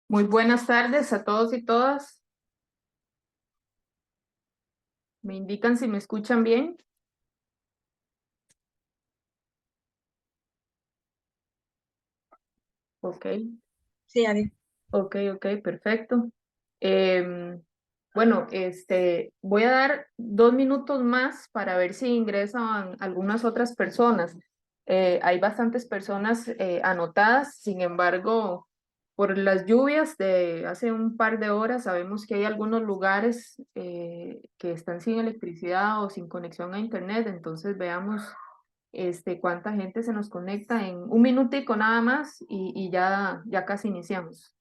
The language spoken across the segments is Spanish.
Muy buenas tardes a todos y todas. Me indican si me escuchan bien. Ok, Sí, Adi. ok, perfecto. Bueno, voy a dar 2 minutos más para ver si ingresan algunas otras personas. Hay bastantes personas anotadas, sin embargo, por las lluvias de hace un par de horas, sabemos que hay algunos lugares que están sin electricidad o sin conexión a internet, entonces veamos cuánta gente se nos conecta en un minutico nada más y ya casi iniciamos.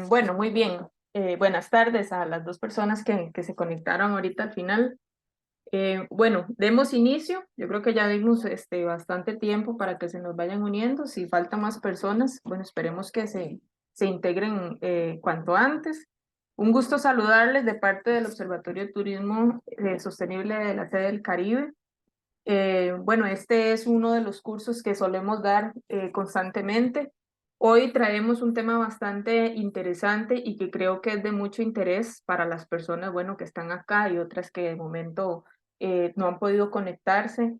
Bueno, muy bien. Buenas tardes a las dos personas que se conectaron ahorita al final. Bueno, demos inicio. Yo creo que ya dimos bastante tiempo para que se nos vayan uniendo. Si faltan más personas, bueno, esperemos que se integren cuanto antes. Un gusto saludarles de parte del Observatorio de Turismo Sostenible de la sede del Caribe. Bueno, este es uno de los cursos que solemos dar constantemente. Hoy traemos un tema bastante interesante y que creo que es de mucho interés para las personas, bueno, que están acá y otras que de momento no han podido conectarse.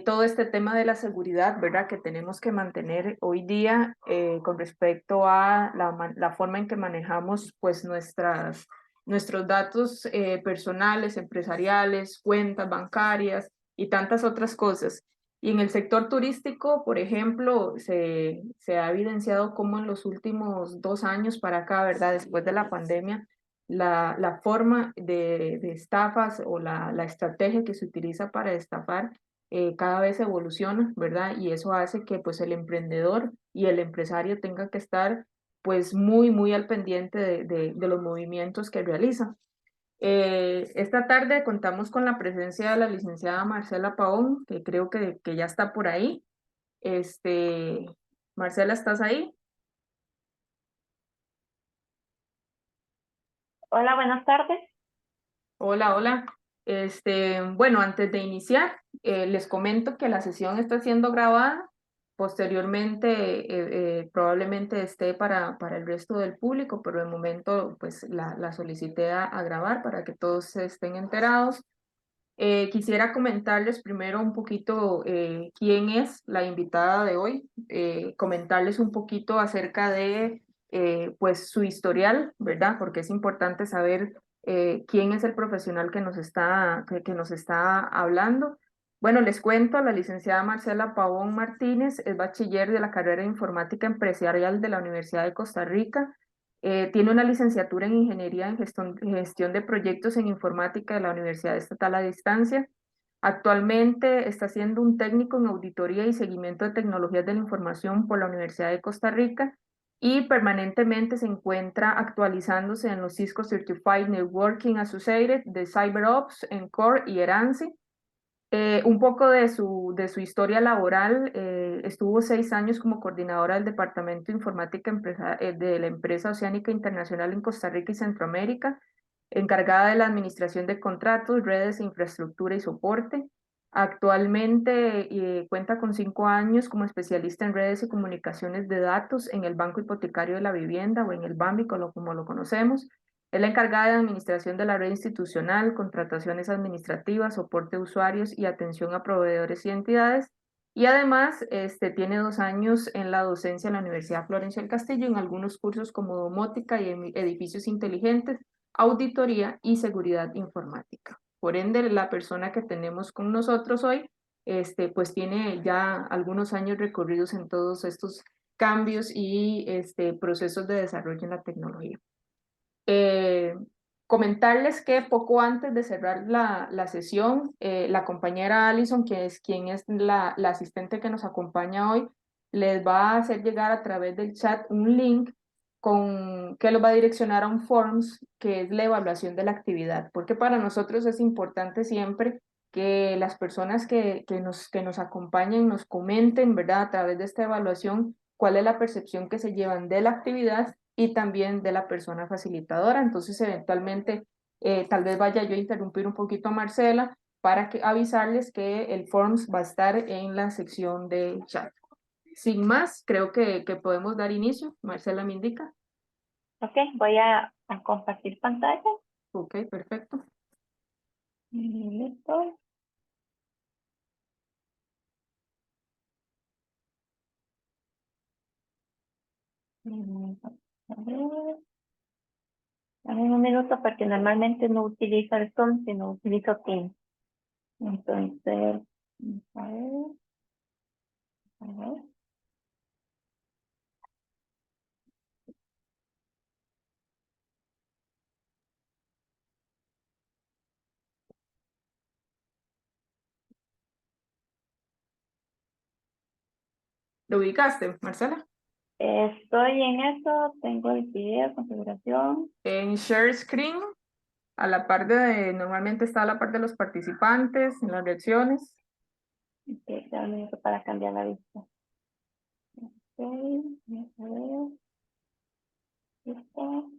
Todo este tema de la seguridad, ¿verdad? Que tenemos que mantener hoy día con respecto a la forma en que manejamos pues nuestros datos personales, empresariales, cuentas bancarias y tantas otras cosas. Y en el sector turístico, por ejemplo, se ha evidenciado cómo en los últimos 2 años para acá, ¿verdad? Después de la pandemia, la forma de estafas o la estrategia que se utiliza para estafar cada vez evoluciona, ¿verdad? Y eso hace que pues el emprendedor y el empresario tengan que estar pues muy al pendiente de los movimientos que realiza. Esta tarde contamos con la presencia de la licenciada Marcela Paón, que creo que ya está por ahí. Este, Marcela, ¿estás ahí? Hola, buenas tardes. Hola. Bueno, antes de iniciar, les comento que la sesión está siendo grabada. Posteriormente, probablemente esté para el resto del público, pero de momento, pues la solicité a grabar para que todos estén enterados. Quisiera comentarles primero un poquito quién es la invitada de hoy, comentarles un poquito acerca de pues su historial, ¿verdad? Porque es importante saber quién es el profesional que nos está hablando. Bueno, les cuento, la licenciada Marcela Pavón Martínez es bachiller de la carrera de Informática Empresarial de la Universidad de Costa Rica. Tiene una licenciatura en Ingeniería en Gestión de Proyectos en Informática de la Universidad Estatal a Distancia. Actualmente está haciendo un técnico en Auditoría y Seguimiento de Tecnologías de la Información por la Universidad de Costa Rica y permanentemente se encuentra actualizándose en los Cisco Certified Networking Associated de CyberOps, Encore y Eranci. Un poco de su historia laboral, estuvo 6 años como coordinadora del Departamento de Informática de la empresa Oceánica Internacional en Costa Rica y Centroamérica, encargada de la administración de contratos, redes, infraestructura y soporte. Actualmente cuenta con 5 años como especialista en redes y comunicaciones de datos en el Banco Hipotecario de la Vivienda o en el BAMBI, como lo conocemos. Es la encargada de administración de la red institucional, contrataciones administrativas, soporte a usuarios y atención a proveedores y entidades. Y además tiene 2 años en la docencia en la Universidad Florencio del Castillo, en algunos cursos como domótica y edificios inteligentes, auditoría y seguridad informática. Por ende, la persona que tenemos con nosotros hoy, pues tiene ya algunos años recorridos en todos estos cambios y procesos de desarrollo en la tecnología. Eh, Comentarles que poco antes de cerrar la sesión, la compañera Alison, que es quien es la asistente que nos acompaña hoy, les va a hacer llegar a través del chat un link que los va a direccionar a un forms que es la evaluación de la actividad, porque para nosotros es importante siempre que las personas que nos acompañen nos comenten, ¿verdad? A través de esta evaluación, cuál es la percepción que se llevan de la actividad y también de la persona facilitadora. Entonces, eventualmente, tal vez vaya yo a interrumpir un poquito a Marcela para avisarles que el Forms va a estar en la sección de chat. Sin más, creo que podemos dar inicio. Marcela me indica. Ok, voy a compartir pantalla. Ok, perfecto. Listo. A ver, dame un minuto porque normalmente no utilizo el Zoom, sino utilizo Teams. Entonces, a ver, a ver. ¿Lo ubicaste, Marcela? Estoy en eso, tengo el video, configuración. En Share Screen, a la par normalmente está a la par de los participantes, en las reacciones. Ok, dame un minuto para cambiar la vista. Ok, a ver, listo.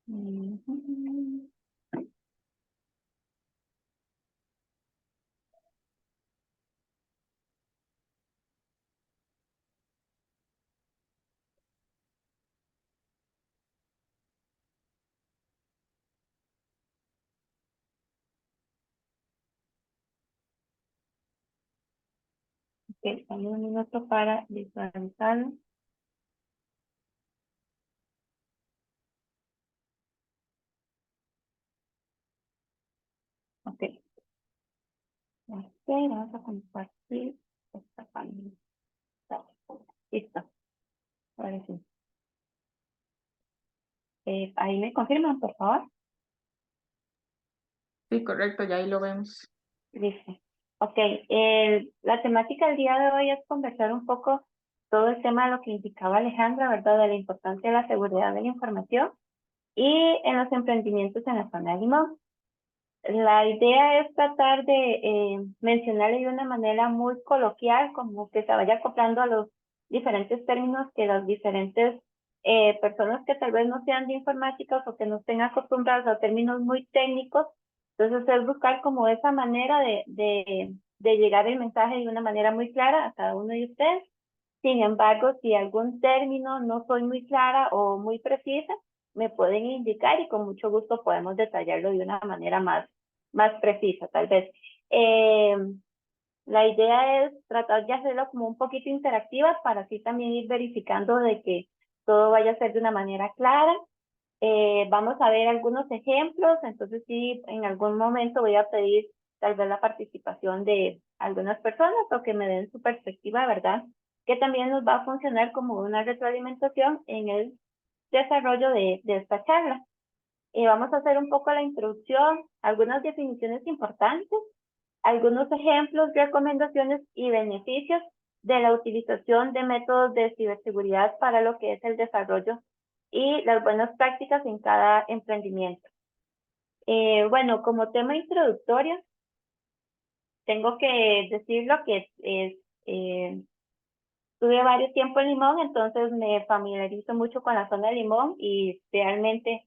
Ujú. Ok, dame un minuto para visualizarlo. Ok, ok, vamos a compartir esta página. Listo, ahora sí. Ahí me confirman, por favor. Sí, correcto, ya ahí lo vemos. Listo. Ok, la temática del día de hoy es conversar un poco todo el tema de lo que indicaba Alejandra, ¿verdad? De la importancia de la seguridad de la información y en los emprendimientos en la zona de Limón. La idea es tratar de mencionarle de una manera muy coloquial, como que se vaya acoplando a los diferentes términos que las diferentes personas que tal vez no sean de informática o que no estén acostumbradas a términos muy técnicos. Entonces es buscar como esa manera de llegar el mensaje de una manera muy clara a cada uno de ustedes. Sin embargo, si algún término no soy muy clara o muy precisa, me pueden indicar y con mucho gusto podemos detallarlo de una manera más precisa, tal vez. Eh, la idea es tratar de hacerlo como un poquito interactiva para así también ir verificando de que todo vaya a ser de una manera clara. Vamos a ver algunos ejemplos, entonces sí, en algún momento voy a pedir tal vez la participación de algunas personas o que me den su perspectiva, ¿verdad? Que también nos va a funcionar como una retroalimentación en el desarrollo de esta charla. Vamos a hacer un poco la introducción, algunas definiciones importantes, algunos ejemplos, recomendaciones y beneficios de la utilización de métodos de ciberseguridad para lo que es el desarrollo y las buenas prácticas en cada emprendimiento. Bueno, como tema introductorio, tengo que decirlo que tuve varios tiempo en Limón, entonces me familiarizo mucho con la zona de Limón y realmente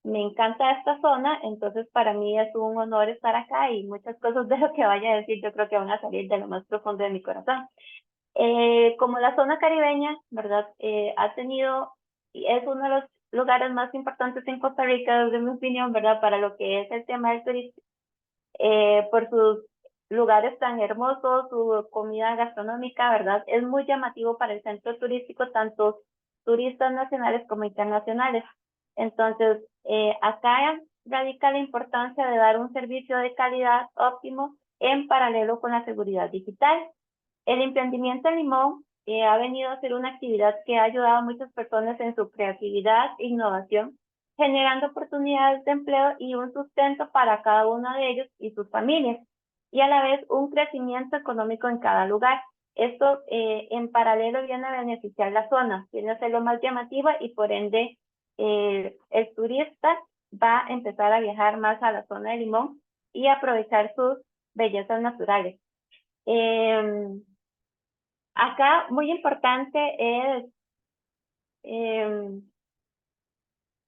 me encanta esta zona, entonces para mí es un honor estar acá y muchas cosas de lo que vaya a decir yo creo que van a salir de lo más profundo de mi corazón. Como la zona caribeña, ¿verdad? Ha tenido, y es uno de los lugares más importantes en Costa Rica, desde mi opinión, ¿verdad? Para lo que es el tema del turismo, por sus lugares tan hermosos, su comida gastronómica, ¿verdad? Es muy llamativo para el centro turístico, tanto turistas nacionales como internacionales. Entonces, acá radica la importancia de dar un servicio de calidad óptimo en paralelo con la seguridad digital. El emprendimiento en Limón ha venido a ser una actividad que ha ayudado a muchas personas en su creatividad e innovación, generando oportunidades de empleo y un sustento para cada uno de ellos y sus familias, y a la vez un crecimiento económico en cada lugar. Esto en paralelo viene a beneficiar la zona, viene a hacerlo más llamativa y por ende el turista va a empezar a viajar más a la zona de Limón y aprovechar sus bellezas naturales. Acá muy importante es,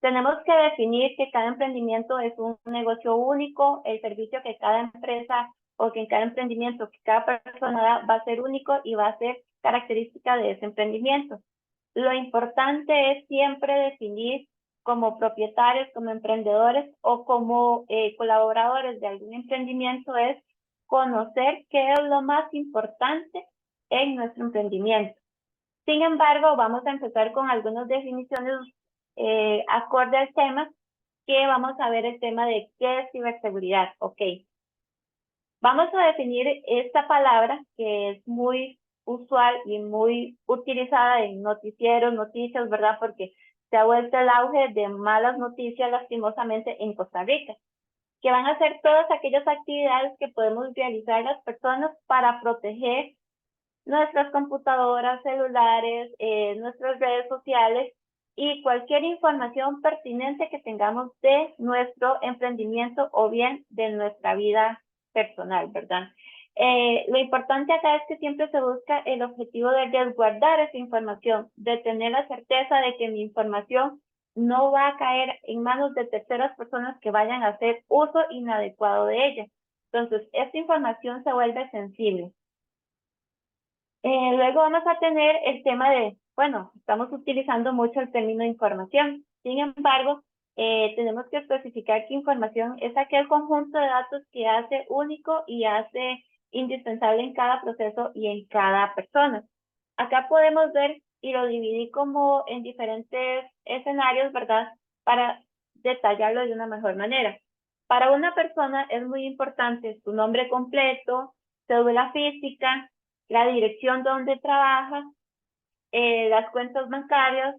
tenemos que definir que cada emprendimiento es un negocio único, el servicio que cada empresa o que en cada emprendimiento que cada persona da va a ser único y va a ser característica de ese emprendimiento. Lo importante es siempre definir como propietarios, como emprendedores o como colaboradores de algún emprendimiento es conocer qué es lo más importante en nuestro emprendimiento. Sin embargo, vamos a empezar con algunas definiciones acorde al tema, que vamos a ver el tema de qué es ciberseguridad. Ok. Vamos a definir esta palabra que es muy usual y muy utilizada en noticieros, noticias, ¿verdad? Porque se ha vuelto el auge de malas noticias lastimosamente en Costa Rica, que van a ser todas aquellas actividades que podemos realizar las personas para proteger nuestras computadoras, celulares, nuestras redes sociales y cualquier información pertinente que tengamos de nuestro emprendimiento o bien de nuestra vida personal, ¿verdad? Lo importante acá es que siempre se busca el objetivo de resguardar esa información, de tener la certeza de que mi información no va a caer en manos de terceras personas que vayan a hacer uso inadecuado de ella. Entonces, esta información se vuelve sensible. Luego vamos a tener el tema de, bueno, estamos utilizando mucho el término información. Sin embargo, tenemos que especificar que información es aquel conjunto de datos que hace único y hace indispensable en cada proceso y en cada persona. Acá podemos ver y lo dividí como en diferentes escenarios, ¿verdad? Para detallarlo de una mejor manera. Para una persona es muy importante su nombre completo, cédula física, la dirección donde trabaja, las cuentas bancarias,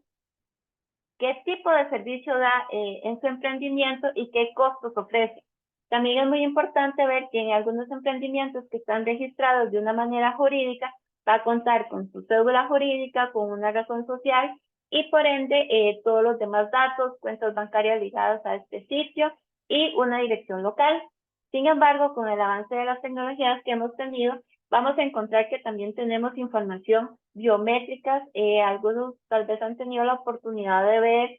qué tipo de servicio da en su emprendimiento y qué costos ofrece. También es muy importante ver que en algunos emprendimientos que están registrados de una manera jurídica, va a contar con su cédula jurídica, con una razón social y por ende todos los demás datos, cuentas bancarias ligadas a este sitio y una dirección local. Sin embargo, con el avance de las tecnologías que hemos tenido, vamos a encontrar que también tenemos información biométricas. Algunos tal vez han tenido la oportunidad de ver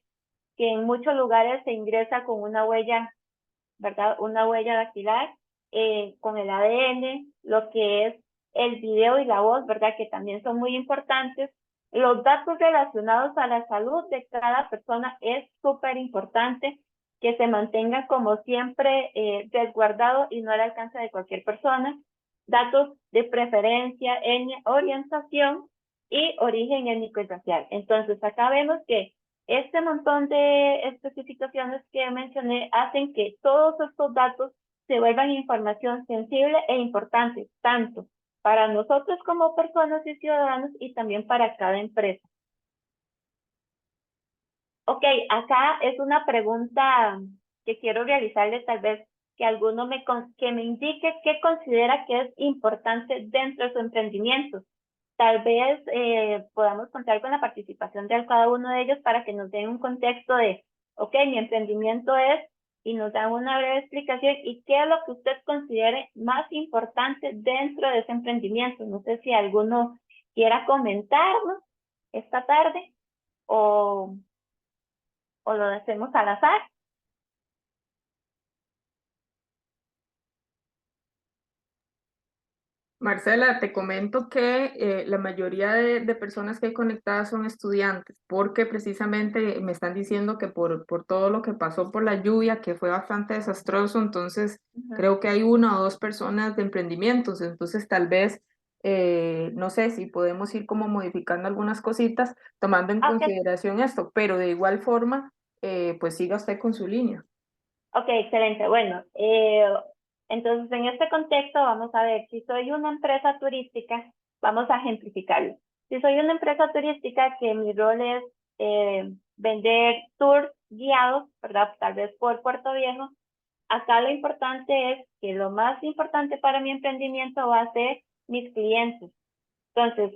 que en muchos lugares se ingresa con una huella, ¿verdad? Una huella dactilar, con el ADN, lo que es el video y la voz, ¿verdad? Que también son muy importantes. Los datos relacionados a la salud de cada persona es súper importante que se mantenga como siempre resguardado y no al alcance de cualquier persona. Datos de preferencia, etnia, orientación y origen étnico y racial. Entonces, acá vemos que este montón de especificaciones que mencioné hacen que todos estos datos se vuelvan información sensible e importante, tanto para nosotros como personas y ciudadanos y también para cada empresa. Ok, acá es una pregunta que quiero realizarle, tal vez que alguno que me indique qué considera que es importante dentro de su emprendimiento. Tal vez podamos contar con la participación de cada uno de ellos para que nos den un contexto de, ok, mi emprendimiento es, y nos dan una breve explicación y qué es lo que usted considere más importante dentro de ese emprendimiento. No sé si alguno quiera comentarnos esta tarde o lo hacemos al azar. Marcela, te comento que la mayoría de personas que hay conectadas son estudiantes, porque precisamente me están diciendo que por todo lo que pasó por la lluvia, que fue bastante desastroso, entonces Ujú. creo que hay una o dos personas de emprendimientos, entonces tal vez, no sé si podemos ir como modificando algunas cositas, tomando en Ok, consideración esto, pero de igual forma, pues siga usted con su línea. ok, excelente. Bueno, entonces en este contexto vamos a ver, si soy una empresa turística, vamos a ejemplificarlo. Si soy una empresa turística que mi rol es vender tours guiados, ¿verdad? Tal vez por Puerto Viejo, acá lo importante es que lo más importante para mi emprendimiento va a ser mis clientes. Entonces,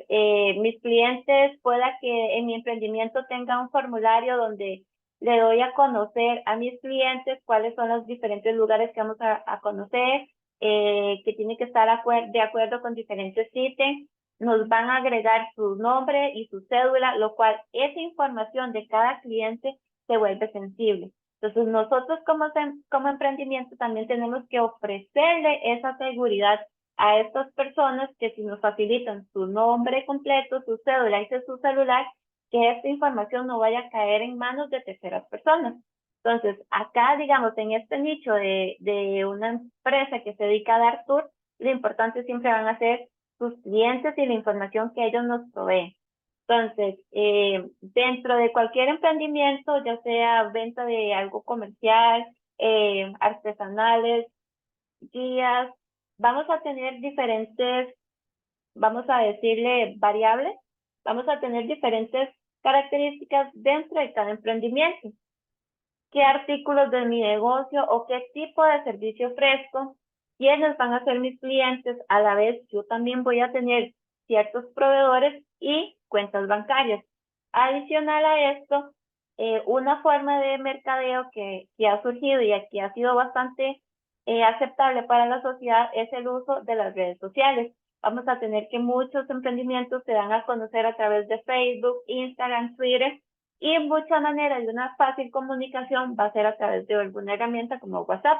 mis clientes pueda que en mi emprendimiento tenga un formulario donde le doy a conocer a mis clientes cuáles son los diferentes lugares que vamos a conocer, que tiene que estar de acuerdo con diferentes ítems. Nos van a agregar su nombre y su cédula, lo cual esa información de cada cliente se vuelve sensible. Entonces, nosotros como emprendimiento también tenemos que ofrecerle esa seguridad a estas personas que si nos facilitan su nombre completo, su cédula y su celular, que esta información no vaya a caer en manos de terceras personas. Entonces, acá, digamos, en este nicho de una empresa que se dedica a dar tour, lo importante siempre van a ser sus clientes y la información que ellos nos proveen. Entonces, dentro de cualquier emprendimiento, ya sea venta de algo comercial, artesanales, guías, vamos a tener diferentes, vamos a decirle variables, vamos a tener diferentes características dentro de cada emprendimiento. ¿Qué artículos de mi negocio o qué tipo de servicio ofrezco? ¿Quiénes van a ser mis clientes? A la vez, yo también voy a tener ciertos proveedores y cuentas bancarias. Adicional a esto, una forma de mercadeo que ha surgido y aquí ha sido bastante aceptable para la sociedad es el uso de las redes sociales. Vamos a tener que muchos emprendimientos se dan a conocer a través de Facebook, Instagram, Twitter, y mucha manera de una fácil comunicación va a ser a través de alguna herramienta como WhatsApp.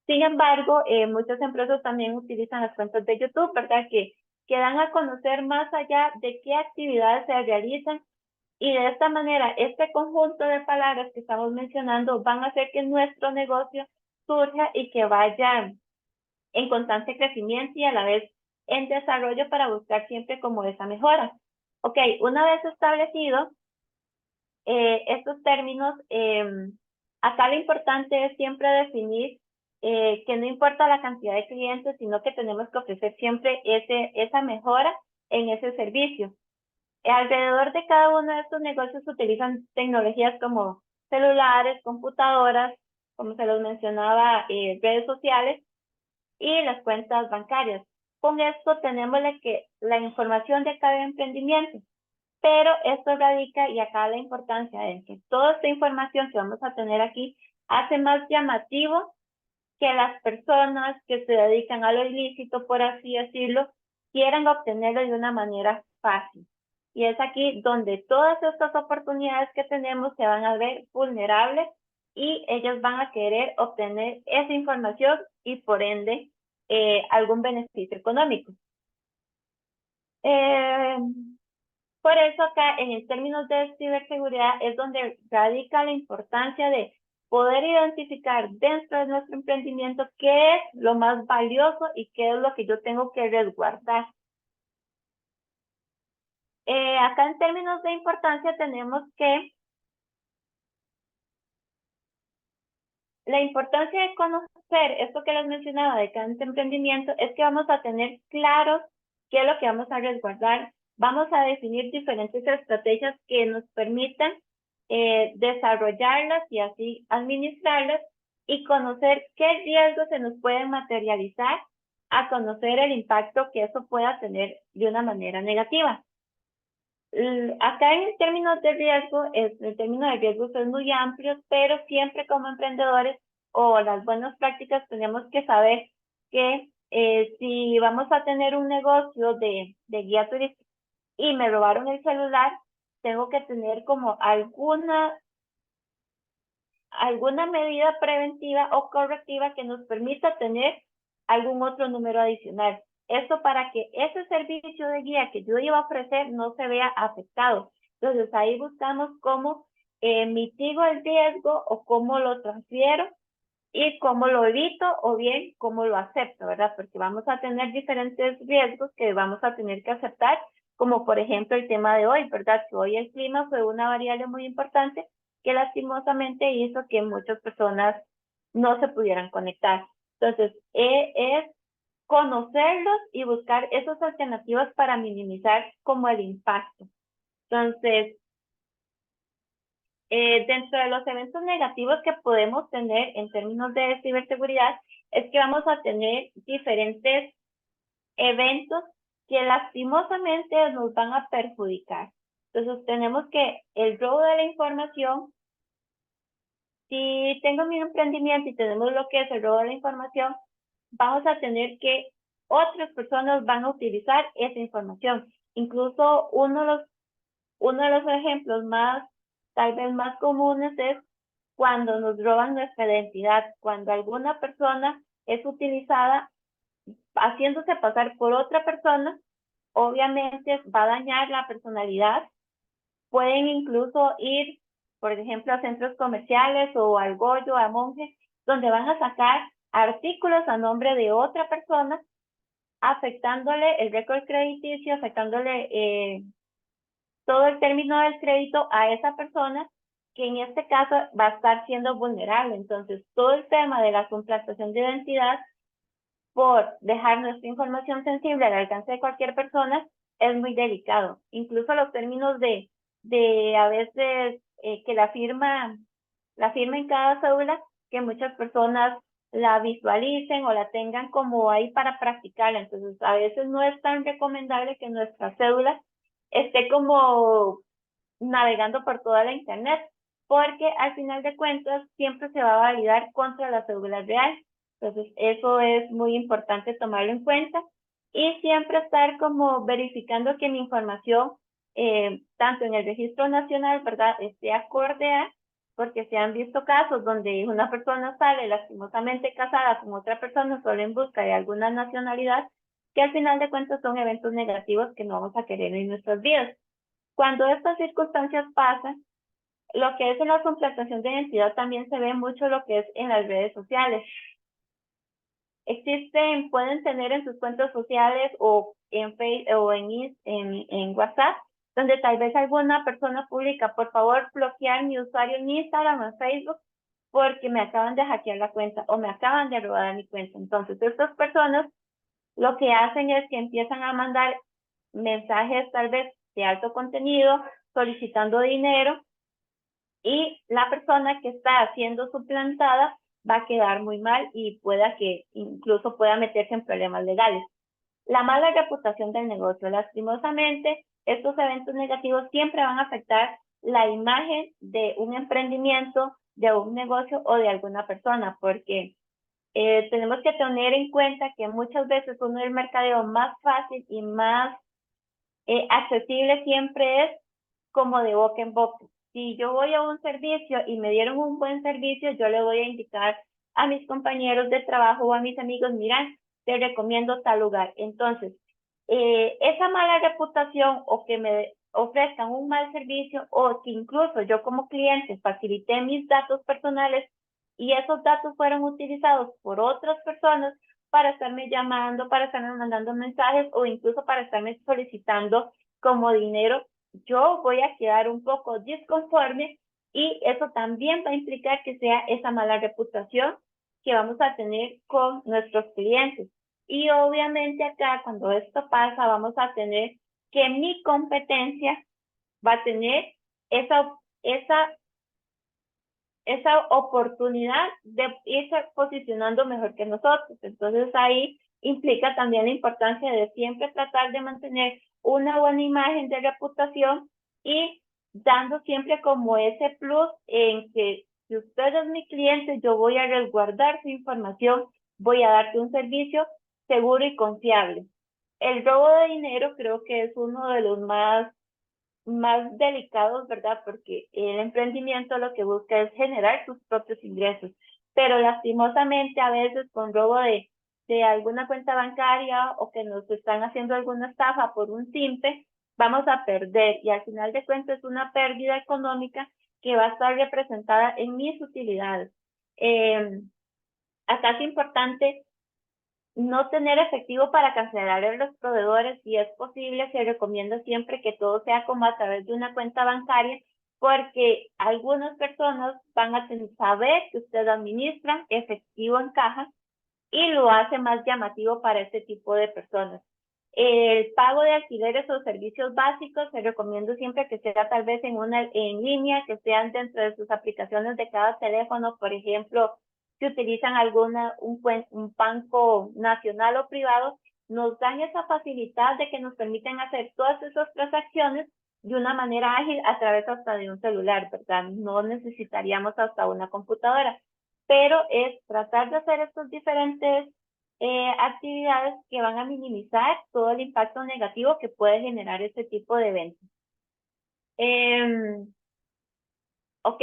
Sin embargo, muchas empresas también utilizan las cuentas de YouTube, ¿verdad? Que dan a conocer más allá de qué actividades se realizan y de esta manera este conjunto de palabras que estamos mencionando van a hacer que nuestro negocio surja y que vaya en constante crecimiento y a la vez en desarrollo para buscar siempre como esa mejora. Ok, una vez establecido estos términos, acá lo importante es siempre definir que no importa la cantidad de clientes, sino que tenemos que ofrecer siempre esa mejora en ese servicio. Alrededor de cada uno de estos negocios se utilizan tecnologías como celulares, computadoras, como se los mencionaba, redes sociales y las cuentas bancarias. Con esto tenemos la información de cada emprendimiento. Pero esto radica, y acá la importancia de que toda esta información que vamos a tener aquí hace más llamativo que las personas que se dedican a lo ilícito, por así decirlo, quieran obtenerlo de una manera fácil. Y es aquí donde todas estas oportunidades que tenemos se van a ver vulnerables y ellos van a querer obtener esa información y por ende algún beneficio económico. Eh, por eso acá, en el términos de ciberseguridad, es donde radica la importancia de poder identificar dentro de nuestro emprendimiento qué es lo más valioso y qué es lo que yo tengo que resguardar. Acá en términos de importancia tenemos que la importancia de conocer esto que les mencionaba de cada emprendimiento es que vamos a tener claros qué es lo que vamos a resguardar. Vamos a definir diferentes estrategias que nos permitan desarrollarlas y así administrarlas y conocer qué riesgos se nos pueden materializar a conocer el impacto que eso pueda tener de una manera negativa. Acá en términos de riesgo, el término de riesgos es muy amplio, pero siempre como emprendedores o las buenas prácticas tenemos que saber que si vamos a tener un negocio de guía turística y me robaron el celular, tengo que tener como alguna medida preventiva o correctiva que nos permita tener algún otro número adicional. esto para que ese servicio de guía que yo iba a ofrecer no se vea afectado. Entonces ahí buscamos cómo mitigo el riesgo o cómo lo transfiero y cómo lo evito o bien cómo lo acepto, ¿verdad? Porque vamos a tener diferentes riesgos que vamos a tener que aceptar, como por ejemplo el tema de hoy, ¿verdad? Que hoy el clima fue una variable muy importante que lastimosamente hizo que muchas personas no se pudieran conectar. Entonces, es conocerlos y buscar esas alternativas para minimizar como el impacto. Entonces, dentro de los eventos negativos que podemos tener en términos de ciberseguridad, es que vamos a tener diferentes eventos que lastimosamente nos van a perjudicar. Entonces, tenemos que el robo de la información, si tengo mi emprendimiento y tenemos lo que es el robo de la información, vamos a tener que otras personas van a utilizar esa información. Incluso uno de los ejemplos más, tal vez más comunes es cuando nos roban nuestra identidad, cuando alguna persona es utilizada haciéndose pasar por otra persona, obviamente va a dañar la personalidad. Pueden incluso ir, por ejemplo, a centros comerciales o al Goyo, a Monje, donde van a sacar artículos a nombre de otra persona, afectándole el récord crediticio, afectándole todo el término del crédito a esa persona, que en este caso va a estar siendo vulnerable. Entonces, todo el tema de la suplantación de identidad por dejar nuestra información sensible al alcance de cualquier persona es muy delicado. Incluso los términos de a veces que la firma en cada cédula, que muchas personas la visualicen o la tengan como ahí para practicarla. Entonces, a veces no es tan recomendable que nuestra cédula esté como navegando por toda la internet, porque al final de cuentas siempre se va a validar contra la cédula real. Entonces, eso es muy importante tomarlo en cuenta y siempre estar como verificando que mi información, tanto en el registro nacional, ¿verdad?, esté acorde a, porque se han visto casos donde una persona sale lastimosamente casada con otra persona solo en busca de alguna nacionalidad, que al final de cuentas son eventos negativos que no vamos a querer en nuestras vidas. Cuando estas circunstancias pasan, lo que es en la suplantación de identidad también se ve mucho lo que es en las redes sociales. Existen, pueden tener en sus cuentas sociales o en Facebook o en WhatsApp, donde tal vez alguna persona publica, por favor, bloquear mi usuario en Instagram o en Facebook porque me acaban de hackear la cuenta o me acaban de robar mi cuenta. Entonces, estas personas lo que hacen es que empiezan a mandar mensajes tal vez de alto contenido, solicitando dinero, y la persona que está siendo suplantada va a quedar muy mal y pueda que incluso pueda meterse en problemas legales. La mala reputación del negocio. Lastimosamente, estos eventos negativos siempre van a afectar la imagen de un emprendimiento, de un negocio o de alguna persona, porque tenemos que tener en cuenta que muchas veces uno del mercadeo más fácil y más accesible siempre es como de boca en boca. Si yo voy a un servicio y me dieron un buen servicio, yo le voy a indicar a mis compañeros de trabajo o a mis amigos, mira, te recomiendo tal lugar. Entonces, esa mala reputación o que me ofrezcan un mal servicio o que incluso yo como cliente facilité mis datos personales y esos datos fueron utilizados por otras personas para estarme llamando, para estarme mandando mensajes o incluso para estarme solicitando como dinero, yo voy a quedar un poco disconforme y eso también va a implicar que sea esa mala reputación que vamos a tener con nuestros clientes. Y obviamente acá cuando esto pasa vamos a tener que mi competencia va a tener esa, esa esa oportunidad de irse posicionando mejor que nosotros. Entonces ahí implica también la importancia de siempre tratar de mantener una buena imagen de reputación y dando siempre como ese plus en que si usted es mi cliente, yo voy a resguardar su información, voy a darte un servicio seguro y confiable. El robo de dinero creo que es uno de los más delicados, ¿verdad? Porque el emprendimiento lo que busca es generar sus propios ingresos, pero lastimosamente a veces con robo de alguna cuenta bancaria o que nos están haciendo alguna estafa por un simpe, vamos a perder y al final de cuentas es una pérdida económica que va a estar representada en mis utilidades. Acá es importante no tener efectivo para cancelar a los proveedores. Si es posible, se recomienda siempre que todo sea como a través de una cuenta bancaria, porque algunas personas van a saber que usted administra efectivo en caja y lo hace más llamativo para este tipo de personas. El pago de alquileres o servicios básicos se recomienda siempre que sea tal vez en línea, que sean dentro de sus aplicaciones de cada teléfono. Por ejemplo, si utilizan un banco nacional o privado, nos dan esa facilidad de que nos permiten hacer todas esas transacciones de una manera ágil a través hasta de un celular, ¿verdad? No necesitaríamos hasta una computadora, pero es tratar de hacer estos diferentes actividades que van a minimizar todo el impacto negativo que puede generar este tipo de eventos. Ok,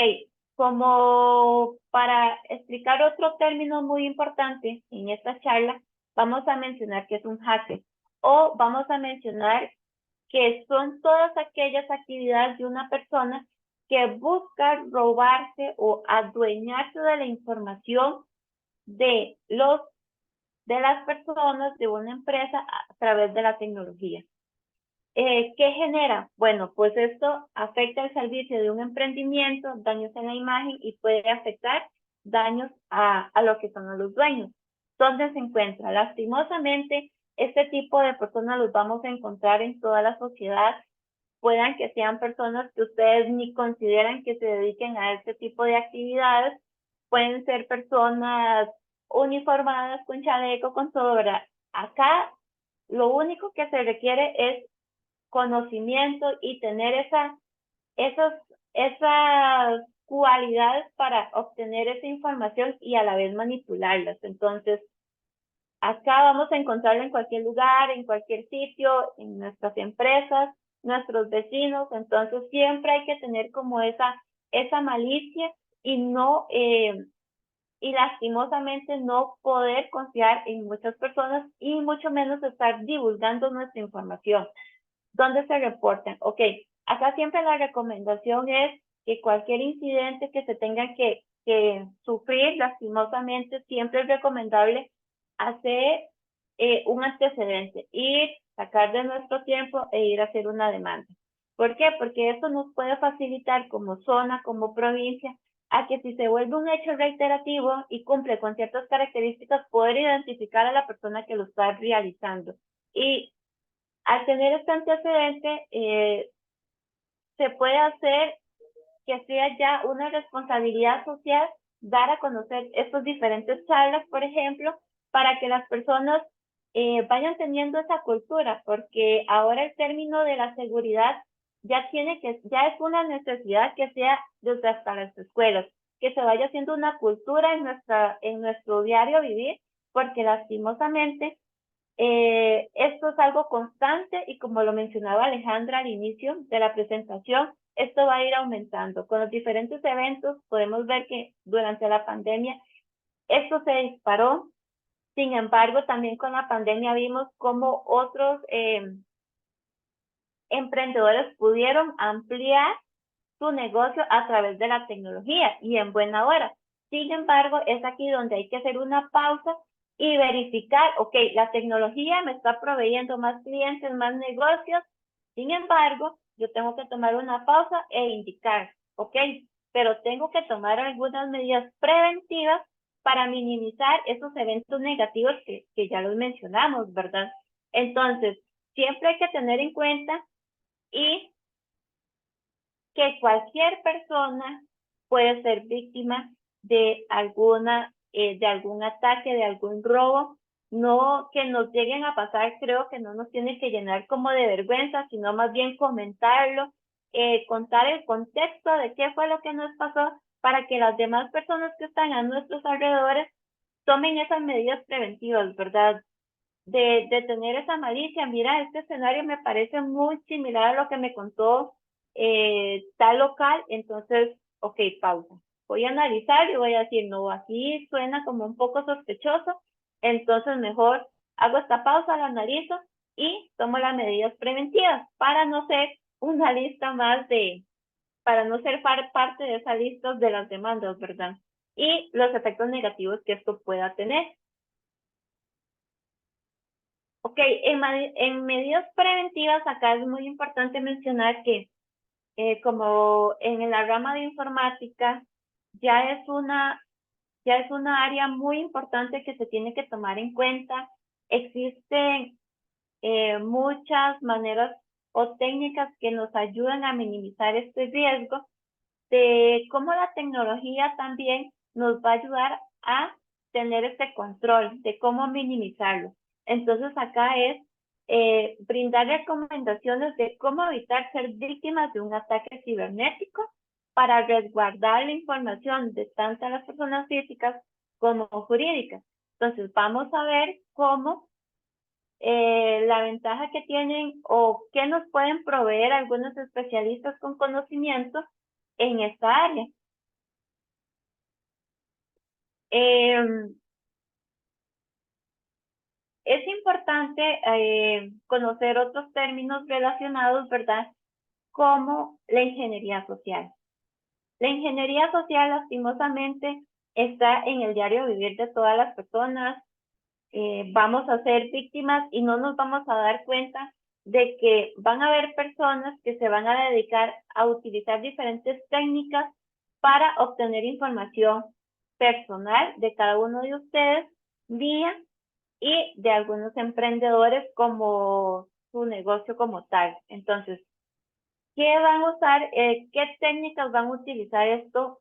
como para explicar otro término muy importante en esta charla, vamos a mencionar que es un hacker o vamos a mencionar que son todas aquellas actividades de una persona que busca robarse o adueñarse de la información de las personas de una empresa a través de la tecnología. ¿Qué genera? Bueno, pues esto afecta el servicio de un emprendimiento, daños en la imagen y puede afectar daños a lo que son los dueños. ¿Dónde se encuentra? Lastimosamente, este tipo de personas los vamos a encontrar en toda la sociedad. Puedan que sean personas que ustedes ni consideran que se dediquen a este tipo de actividades. Pueden ser personas uniformadas, con chaleco, con todo, ¿verdad? Acá lo único que se requiere es conocimiento y tener esas cualidades para obtener esa información y a la vez manipularlas. Entonces, acá vamos a encontrarlo en cualquier lugar, en cualquier sitio, en nuestras empresas, nuestros vecinos. Entonces, siempre hay que tener como esa malicia y no, y lastimosamente no poder confiar en muchas personas y mucho menos estar divulgando nuestra información. ¿Dónde se reportan? Ok, acá siempre la recomendación es que cualquier incidente que se tenga que sufrir, lastimosamente, siempre es recomendable hacer un antecedente, ir, sacar de nuestro tiempo e ir a hacer una demanda. ¿Por qué? Porque esto nos puede facilitar como zona, como provincia, a que si se vuelve un hecho reiterativo y cumple con ciertas características, poder identificar a la persona que lo está realizando. Y al tener este antecedente, se puede hacer que sea ya una responsabilidad social dar a conocer estos diferentes charlas, por ejemplo, para que las personas vayan teniendo esa cultura, porque ahora el término de la seguridad ya es una necesidad que sea desde hasta las escuelas, que se vaya haciendo una cultura en nuestro diario vivir, porque lastimosamente esto es algo constante y como lo mencionaba Alejandra al inicio de la presentación, esto va a ir aumentando. Con los diferentes eventos podemos ver que durante la pandemia esto se disparó. Sin embargo, también con la pandemia vimos cómo otros emprendedores pudieron ampliar su negocio a través de la tecnología y en buena hora. Sin embargo, es aquí donde hay que hacer una pausa y verificar, ok, la tecnología me está proveyendo más clientes, más negocios. Sin embargo, yo tengo que tomar una pausa e indicar, ok, pero tengo que tomar algunas medidas preventivas para minimizar esos eventos negativos que ya los mencionamos, ¿verdad? Entonces, siempre hay que tener en cuenta y que cualquier persona puede ser víctima de algún ataque, de algún robo. No que nos lleguen a pasar, creo que no nos tiene que llenar como de vergüenza, sino más bien comentarlo, contar el contexto de qué fue lo que nos pasó para que las demás personas que están a nuestros alrededores tomen esas medidas preventivas, ¿verdad? De tener esa malicia. Mira, este escenario me parece muy similar a lo que me contó tal local, entonces, ok, pausa. Voy a analizar y voy a decir, no, aquí suena como un poco sospechoso, Entonces mejor hago esta pausa, la analizo y tomo las medidas preventivas para no ser una lista más para no ser parte de esa lista de las demandas, ¿verdad? Y los efectos negativos que esto pueda tener. Ok, en medidas preventivas acá es muy importante mencionar que como en la rama de informática ya es una área muy importante que se tiene que tomar en cuenta. Existen muchas maneras o técnicas que nos ayudan a minimizar este riesgo, de cómo la tecnología también nos va a ayudar a tener este control, de cómo minimizarlo. Entonces acá es brindar recomendaciones de cómo evitar ser víctimas de un ataque cibernético para resguardar la información de tanto las personas físicas como jurídicas. Entonces vamos a ver cómo la ventaja que tienen o qué nos pueden proveer algunos especialistas con conocimiento en esta área. Eh, es importante conocer otros términos relacionados, ¿verdad? Como la ingeniería social. La ingeniería social, lastimosamente, está en el diario vivir de todas las personas. Vamos a ser víctimas y no nos vamos a dar cuenta de que van a haber personas que se van a dedicar a utilizar diferentes técnicas para obtener información personal de cada uno de ustedes, vía y de algunos emprendedores como su negocio como tal. Entonces, ¿qué van a usar? ¿Qué técnicas van a utilizar esto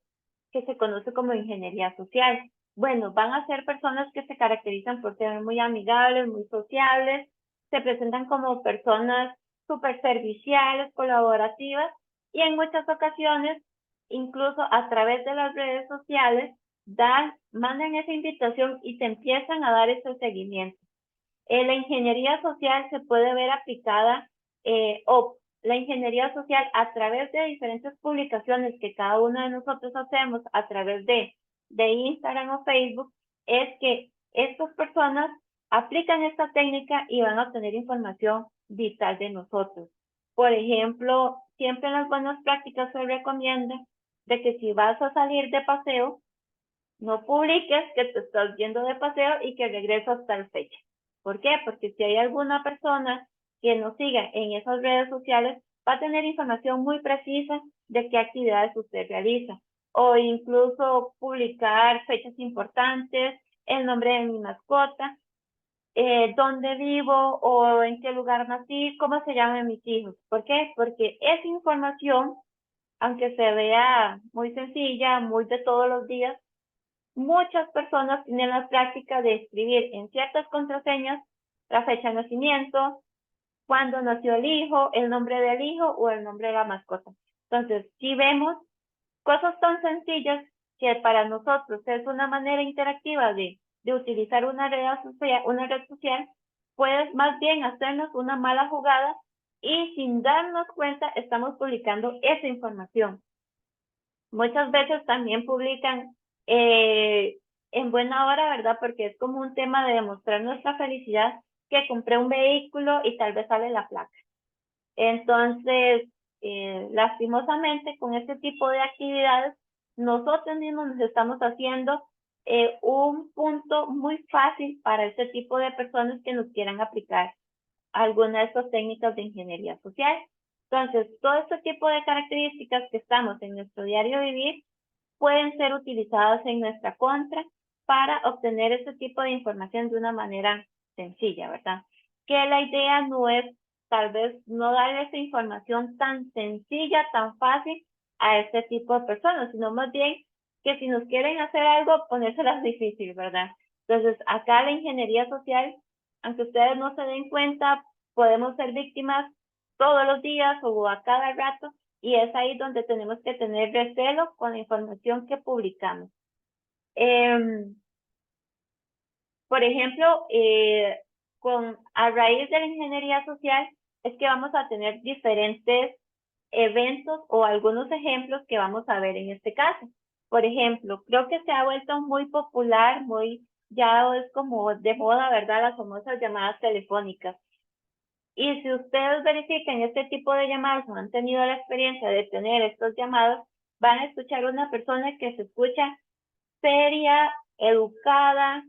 que se conoce como ingeniería social? Bueno, van a ser personas que se caracterizan por ser muy amigables, muy sociables, se presentan como personas súper serviciales, colaborativas y en muchas ocasiones, incluso a través de las redes sociales, mandan esa invitación y se empiezan a dar ese seguimiento. La ingeniería social se puede ver aplicada o la ingeniería social a través de diferentes publicaciones que cada uno de nosotros hacemos a través de Instagram o Facebook, es que estas personas aplican esta técnica y van a obtener información vital de nosotros. Por ejemplo, siempre en las buenas prácticas se recomienda de que si vas a salir de paseo, no publiques que te estás yendo de paseo y que regresas tal fecha. ¿Por qué? Porque si hay alguna persona que nos siga en esas redes sociales, va a tener información muy precisa de qué actividades usted realiza. O incluso publicar fechas importantes, el nombre de mi mascota, dónde vivo o en qué lugar nací, cómo se llaman mis hijos. ¿Por qué? Porque esa información, aunque se vea muy sencilla, muy de todos los días, muchas personas tienen la práctica de escribir en ciertas contraseñas la fecha de nacimiento, cuándo nació el hijo, el nombre del hijo o el nombre de la mascota. Entonces, si vemos cosas tan sencillas que para nosotros es una manera interactiva de utilizar una red social, puede más bien hacernos una mala jugada y sin darnos cuenta estamos publicando esa información. Muchas veces también publican en buena hora, ¿verdad? Porque es como un tema de demostrar nuestra felicidad, que compré un vehículo y tal vez sale la placa. Entonces, lastimosamente, con este tipo de actividades, nosotros mismos nos estamos haciendo un punto muy fácil para este tipo de personas que nos quieran aplicar alguna de estas técnicas de ingeniería social. Entonces, todo este tipo de características que estamos en nuestro diario vivir pueden ser utilizadas en nuestra contra para obtener este tipo de información de una manera sencilla, ¿verdad? Que la idea no es tal vez no darle esa información tan sencilla, tan fácil a este tipo de personas, sino más bien que si nos quieren hacer algo, ponérselas difícil, ¿verdad? Entonces, acá la ingeniería social, aunque ustedes no se den cuenta, podemos ser víctimas todos los días o a cada rato, y es ahí donde tenemos que tener recelo con la información que publicamos. Por ejemplo, a raíz de la ingeniería social es que vamos a tener diferentes eventos o algunos ejemplos que vamos a ver en este caso. Por ejemplo, creo que se ha vuelto muy popular, muy ya es como de moda, ¿verdad? Las famosas llamadas telefónicas. Y si ustedes verifican este tipo de llamadas o han tenido la experiencia de tener estos llamados, van a escuchar una persona que se escucha seria, educada,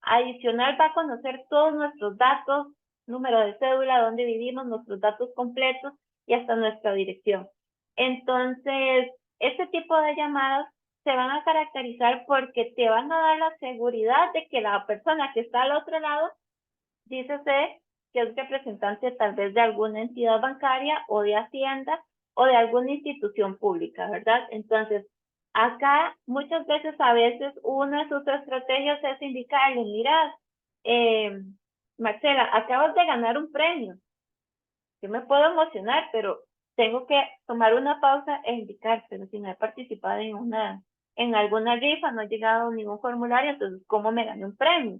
adicional va a conocer todos nuestros datos, número de cédula, dónde vivimos, nuestros datos completos y hasta nuestra dirección. Entonces, este tipo de llamadas se van a caracterizar porque te van a dar la seguridad de que la persona que está al otro lado, dícese que es representante tal vez de alguna entidad bancaria o de Hacienda o de alguna institución pública, ¿verdad? Entonces, acá muchas veces, a veces, una de sus estrategias es indicarle, mira, eh, Marcela, acabas de ganar un premio. Yo me puedo emocionar, pero tengo que tomar una pausa e indicar, pero si no he participado en alguna rifa, no he llegado a ningún formulario, entonces, ¿cómo me gané un premio?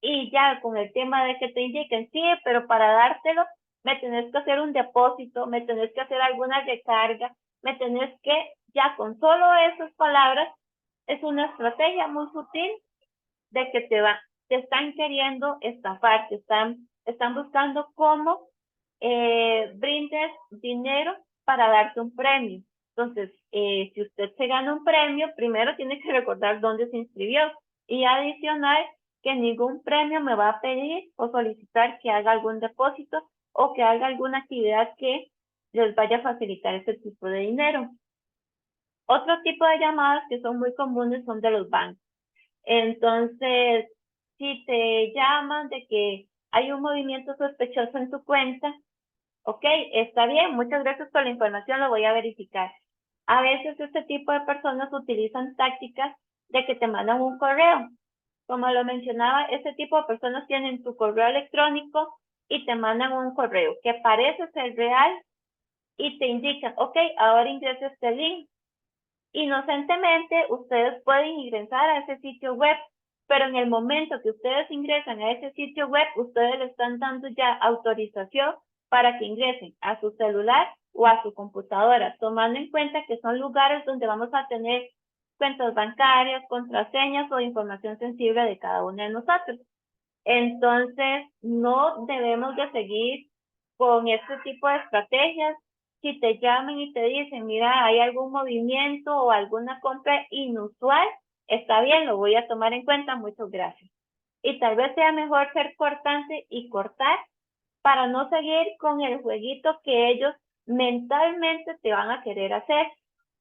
Y ya con el tema de que te indiquen, sí, pero para dártelo me tenés que hacer un depósito, me tenés que hacer alguna recarga, me tenés que, ya con solo esas palabras, es una estrategia muy sutil de que te están queriendo estafar, están buscando cómo brindes dinero para darte un premio. Entonces, si usted se gana un premio, primero tiene que recordar dónde se inscribió y adicional que ningún premio me va a pedir o solicitar que haga algún depósito o que haga alguna actividad que les vaya a facilitar ese tipo de dinero. Otro tipo de llamadas que son muy comunes son de los bancos. Entonces, si te llaman de que hay un movimiento sospechoso en tu cuenta, ok, está bien, muchas gracias por la información, lo voy a verificar. A veces este tipo de personas utilizan tácticas de que te mandan un correo. Como lo mencionaba, este tipo de personas tienen tu correo electrónico y te mandan un correo que parece ser real y te indican, ok, ahora ingresa este link. Inocentemente, ustedes pueden ingresar a ese sitio web, pero en el momento que ustedes ingresan a ese sitio web, ustedes le están dando ya autorización para que ingresen a su celular o a su computadora, tomando en cuenta que son lugares donde vamos a tener cuentas bancarias, contraseñas o información sensible de cada uno de nosotros. Entonces, no debemos de seguir con este tipo de estrategias. Si te llaman y te dicen, mira, hay algún movimiento o alguna compra inusual, está bien, lo voy a tomar en cuenta, muchas gracias. Y tal vez sea mejor ser cortante y cortar para no seguir con el jueguito que ellos mentalmente te van a querer hacer,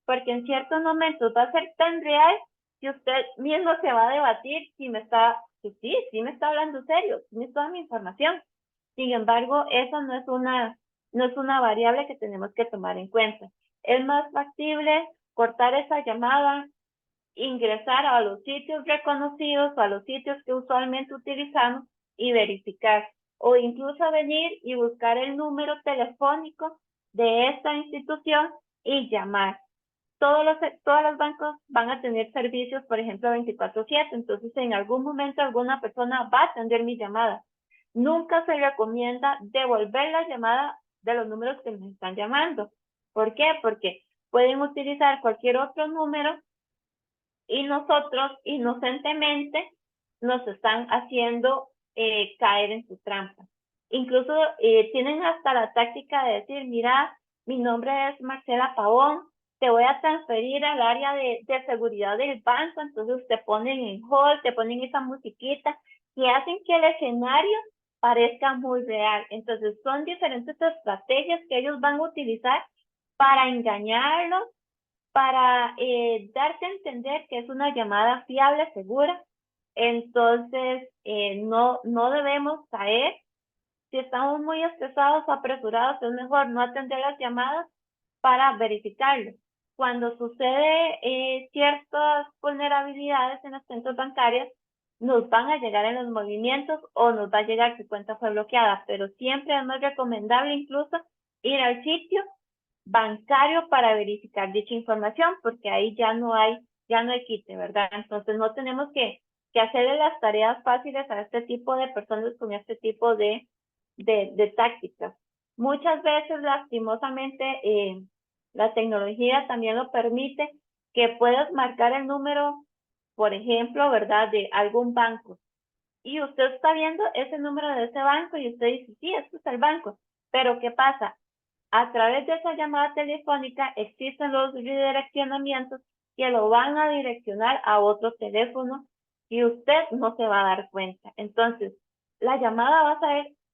porque en ciertos momentos va a ser tan real que usted mismo se va a debatir si me está, si sí, sí me está hablando serio, tiene toda mi información. Sin embargo, eso no es una variable que tenemos que tomar en cuenta. Es más factible cortar esa llamada, ingresar a los sitios reconocidos o a los sitios que usualmente utilizamos y verificar, o incluso venir y buscar el número telefónico de esta institución y llamar. Todos los bancos van a tener servicios, por ejemplo, 24/7, entonces en algún momento alguna persona va a atender mi llamada. Nunca se recomienda devolver la llamada de los números que nos están llamando. ¿Por qué? Porque pueden utilizar cualquier otro número y nosotros inocentemente nos están haciendo caer en su trampa. Incluso tienen hasta la táctica de decir, mira, mi nombre es Marcela Pavón, te voy a transferir al área de seguridad del banco, entonces te ponen en hold, te ponen esa musiquita y hacen que el escenario parezca muy real. Entonces son diferentes estrategias que ellos van a utilizar para engañarlos, para darte a entender que es una llamada fiable, segura. Entonces, no debemos caer. Si estamos muy estresados o apresurados, es mejor no atender las llamadas para verificarlo. Cuando sucede ciertas vulnerabilidades en las cuentas bancarias, nos van a llegar en los movimientos o nos va a llegar si cuenta fue bloqueada, pero siempre es más recomendable incluso ir al sitio bancario para verificar dicha información, porque ahí ya no hay quite, ¿verdad? Entonces no tenemos que hacerle las tareas fáciles a este tipo de personas con este tipo de tácticas. Muchas veces, lastimosamente, la tecnología también lo permite que puedas marcar el número por ejemplo, ¿verdad? De algún banco. Y usted está viendo ese número de ese banco y usted dice, sí, este es el banco. Pero ¿qué pasa? A través de esa llamada telefónica existen los redireccionamientos que lo van a direccionar a otro teléfono y usted no se va a dar cuenta. Entonces, la llamada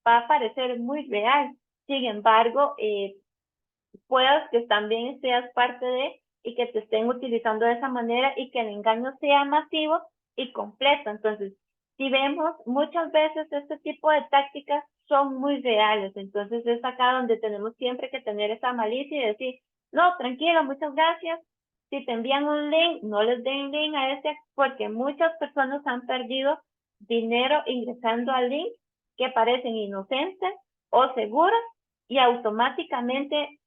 va a parecer muy real. Sin embargo, puedas que también seas parte de y que te estén utilizando de esa manera y que el engaño sea masivo y completo. Entonces, si vemos muchas veces este tipo de tácticas son muy reales, entonces es acá donde tenemos siempre que tener esa malicia y decir, no, tranquilo, muchas gracias. Si te envían un link, no les den link a ese, porque muchas personas han perdido dinero ingresando al link que parecen inocentes o seguros y automáticamente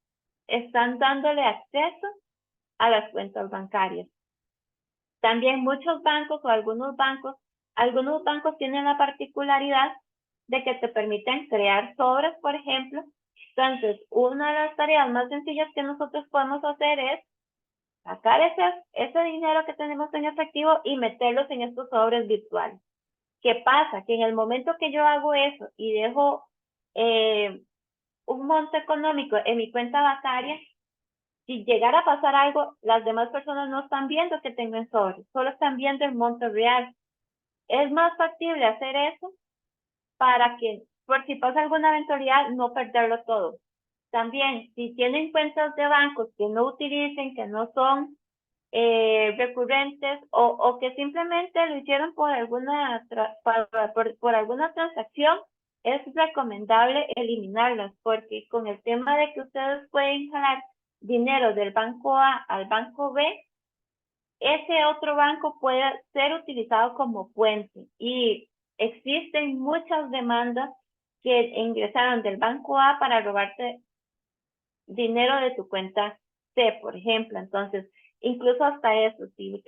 están dándole acceso a las cuentas bancarias. También muchos bancos o algunos bancos tienen la particularidad de que te permiten crear sobres, por ejemplo. Entonces, una de las tareas más sencillas que nosotros podemos hacer es sacar ese dinero que tenemos en efectivo y meterlos en estos sobres virtuales. ¿Qué pasa? Que en el momento que yo hago eso y dejo un monto económico en mi cuenta bancaria, si llegara a pasar algo, las demás personas no están viendo que tengo en sobre, solo están viendo el monto real. Es más factible hacer eso para que, por si pasa alguna eventualidad, no perderlo todo. También, si tienen cuentas de bancos que no utilicen, que no son recurrentes o que simplemente lo hicieron por por alguna transacción, es recomendable eliminarlas porque con el tema de que ustedes pueden jalar dinero del banco A al banco B, ese otro banco puede ser utilizado como puente y existen muchas demandas que ingresaron del banco A para robarte dinero de tu cuenta C, por ejemplo. Entonces, incluso hasta eso, si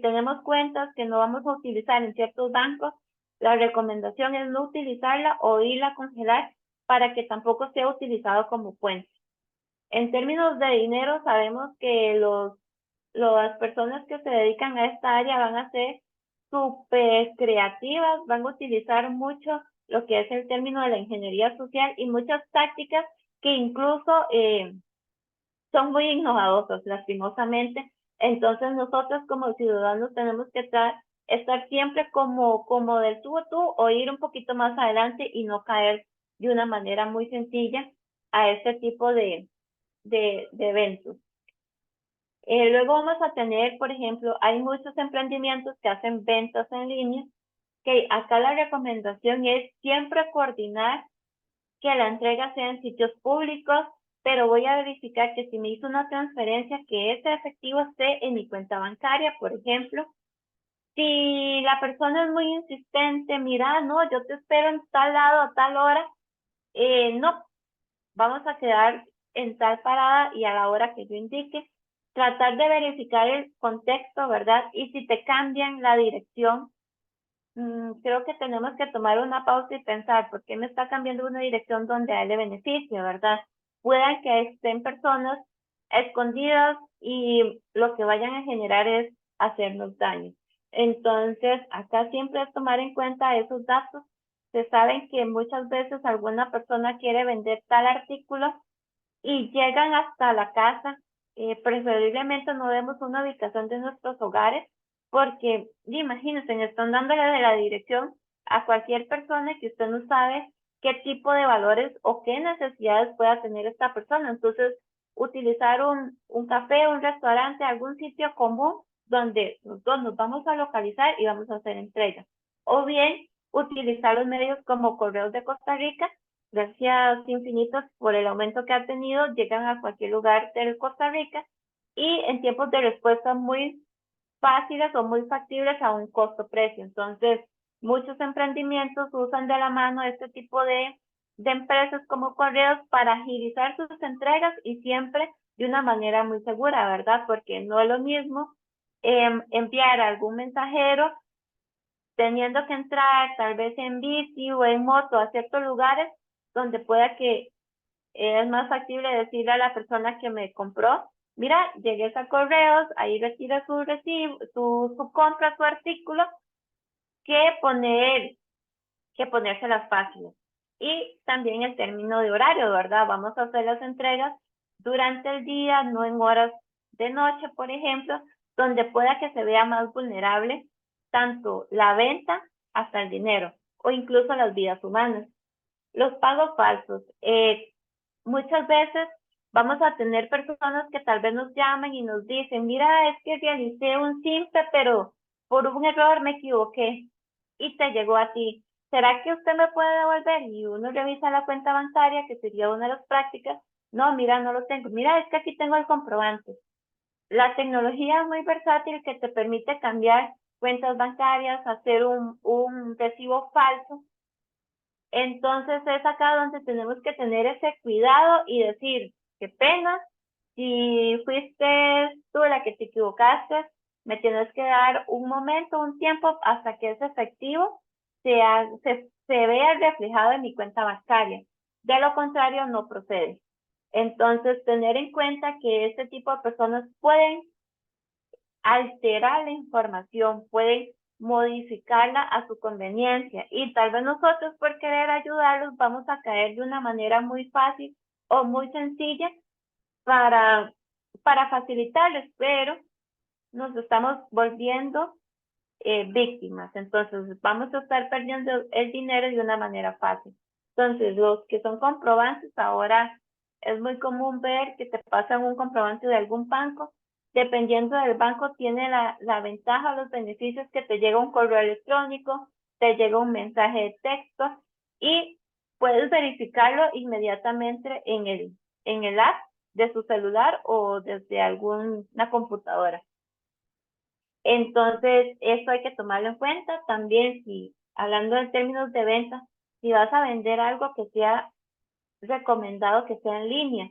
tenemos cuentas que no vamos a utilizar en ciertos bancos, la recomendación es no utilizarla o irla a congelar para que tampoco sea utilizado como puente. En términos de dinero, sabemos que las personas que se dedican a esta área van a ser súper creativas, van a utilizar mucho lo que es el término de la ingeniería social y muchas tácticas que incluso son muy innovadosos, lastimosamente. Entonces nosotros como ciudadanos tenemos que estar siempre como del tú a tú o ir un poquito más adelante y no caer de una manera muy sencilla a este tipo de eventos. Luego vamos a tener, por ejemplo, hay muchos emprendimientos que hacen ventas en línea, que acá la recomendación es siempre coordinar que la entrega sea en sitios públicos, pero voy a verificar que si me hizo una transferencia, que ese efectivo esté en mi cuenta bancaria, por ejemplo. Si la persona es muy insistente, mira, no, yo te espero en tal lado a tal hora, no, vamos a quedar en tal parada y a la hora que yo indique, tratar de verificar el contexto, ¿verdad? Y si te cambian la dirección, creo que tenemos que tomar una pausa y pensar, ¿por qué me está cambiando una dirección donde a él le beneficia, verdad? Puedan que estén personas escondidas y lo que vayan a generar es hacernos daño. Entonces, acá siempre es tomar en cuenta esos datos. Se saben que muchas veces alguna persona quiere vender tal artículo y llegan hasta la casa. Preferiblemente no demos una ubicación de nuestros hogares porque, imagínense, están dándole de la dirección a cualquier persona que usted no sabe qué tipo de valores o qué necesidades pueda tener esta persona. Entonces, utilizar un café, un restaurante, algún sitio común donde los dos nos vamos a localizar y vamos a hacer entregas. O bien, utilizar los medios como Correos de Costa Rica. Gracias infinitos por el aumento que ha tenido, llegan a cualquier lugar de Costa Rica y en tiempos de respuesta muy fáciles o muy factibles a un costo-precio. Entonces, muchos emprendimientos usan de la mano este tipo de empresas como correos para agilizar sus entregas y siempre de una manera muy segura, ¿verdad? Porque no es lo mismo enviar a algún mensajero teniendo que entrar tal vez en bici o en moto a ciertos lugares donde pueda que es más factible decirle a la persona que me compró mira, llegues a correos, ahí retira su recibo, su compra, su artículo, que ponérselas fáciles. Y también el término de horario, ¿verdad? Vamos a hacer las entregas durante el día, no en horas de noche, por ejemplo, donde pueda que se vea más vulnerable tanto la venta hasta el dinero o incluso las vidas humanas. Los pagos falsos. Muchas veces vamos a tener personas que tal vez nos llaman y nos dicen, mira, es que realicé un simple, pero por un error me equivoqué y te llegó a ti. ¿Será que usted me puede devolver? Y uno revisa la cuenta bancaria, que sería una de las prácticas. No, mira, no lo tengo. Mira, es que aquí tengo el comprobante. La tecnología es muy versátil que te permite cambiar cuentas bancarias, hacer un recibo falso. Entonces es acá donde tenemos que tener ese cuidado y decir, qué pena, si fuiste tú la que te equivocaste, me tienes que dar un momento, un tiempo hasta que ese efectivo se vea reflejado en mi cuenta bancaria. De lo contrario, no procede. Entonces, tener en cuenta que este tipo de personas pueden alterar la información, pueden modificarla a su conveniencia y tal vez nosotros por querer ayudarlos vamos a caer de una manera muy fácil o muy sencilla para, para facilitarles, pero nos estamos volviendo víctimas. Entonces vamos a estar perdiendo el dinero de una manera fácil. Entonces los que son comprobantes, ahora es muy común ver que te pasan un comprobante de algún banco. Dependiendo del banco, tiene la ventaja o los beneficios que te llega un correo electrónico, te llega un mensaje de texto y puedes verificarlo inmediatamente en el app de su celular o desde alguna computadora. Entonces, eso hay que tomarlo en cuenta. También, si hablando en términos de venta, si vas a vender algo que sea recomendado que sea en línea,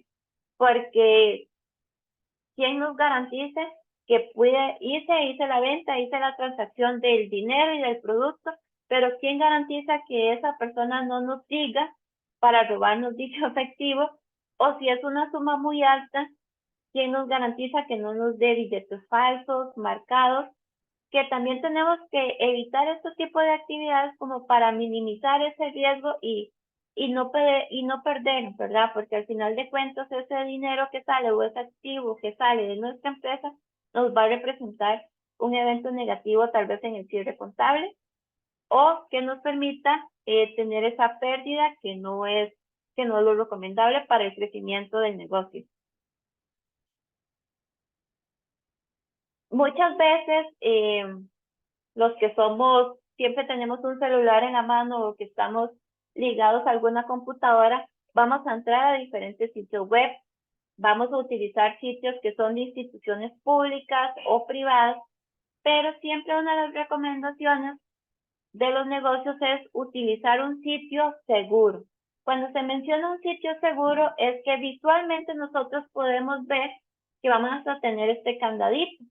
porque ¿quién nos garantice que hice la venta, hice la transacción del dinero y del producto, pero quién garantiza que esa persona no nos diga para robarnos dicho efectivo? O si es una suma muy alta, ¿quién nos garantiza que no nos dé billetes falsos, marcados? Que también tenemos que evitar este tipo de actividades como para minimizar ese riesgo y no perder, ¿verdad? Porque al final de cuentas ese dinero que sale o ese activo que sale de nuestra empresa nos va a representar un evento negativo tal vez en el cierre contable o que nos permita tener esa pérdida que no es lo recomendable para el crecimiento del negocio. Muchas veces los que siempre tenemos un celular en la mano o que estamos ligados a alguna computadora, vamos a entrar a diferentes sitios web, vamos a utilizar sitios que son de instituciones públicas o privadas, pero siempre una de las recomendaciones de los negocios es utilizar un sitio seguro. Cuando se menciona un sitio seguro es que visualmente nosotros podemos ver que vamos a tener este candadito.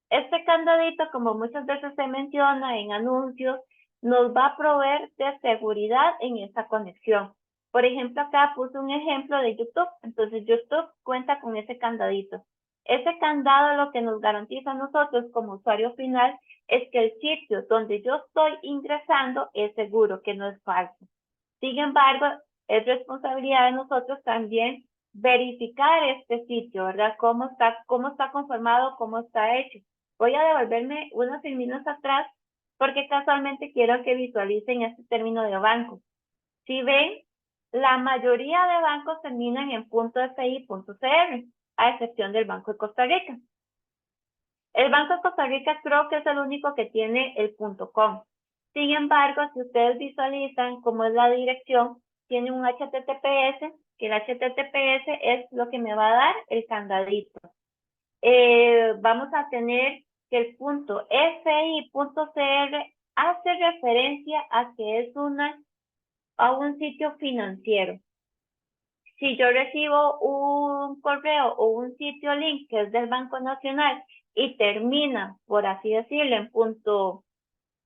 Este candadito, como muchas veces se menciona en anuncios, nos va a proveer de seguridad en esa conexión. Por ejemplo, acá puse un ejemplo de YouTube. Entonces, YouTube cuenta con ese candadito. Ese candado lo que nos garantiza a nosotros como usuario final es que el sitio donde yo estoy ingresando es seguro, que no es falso. Sin embargo, es responsabilidad de nosotros también verificar este sitio, ¿verdad? Cómo está conformado, cómo está hecho. Voy a devolverme unos minutos atrás porque casualmente quiero que visualicen este término de banco. Si ven, la mayoría de bancos terminan en .fi.cr, a excepción del Banco de Costa Rica. El Banco de Costa Rica creo que es el único que tiene el .com. Sin embargo, si ustedes visualizan cómo es la dirección, tiene un HTTPS, que el HTTPS es lo que me va a dar el candadito. Vamos a tener que el .fi.cr hace referencia a que es a un sitio financiero. Si yo recibo un correo o un sitio link que es del Banco Nacional y termina, por así decirlo, en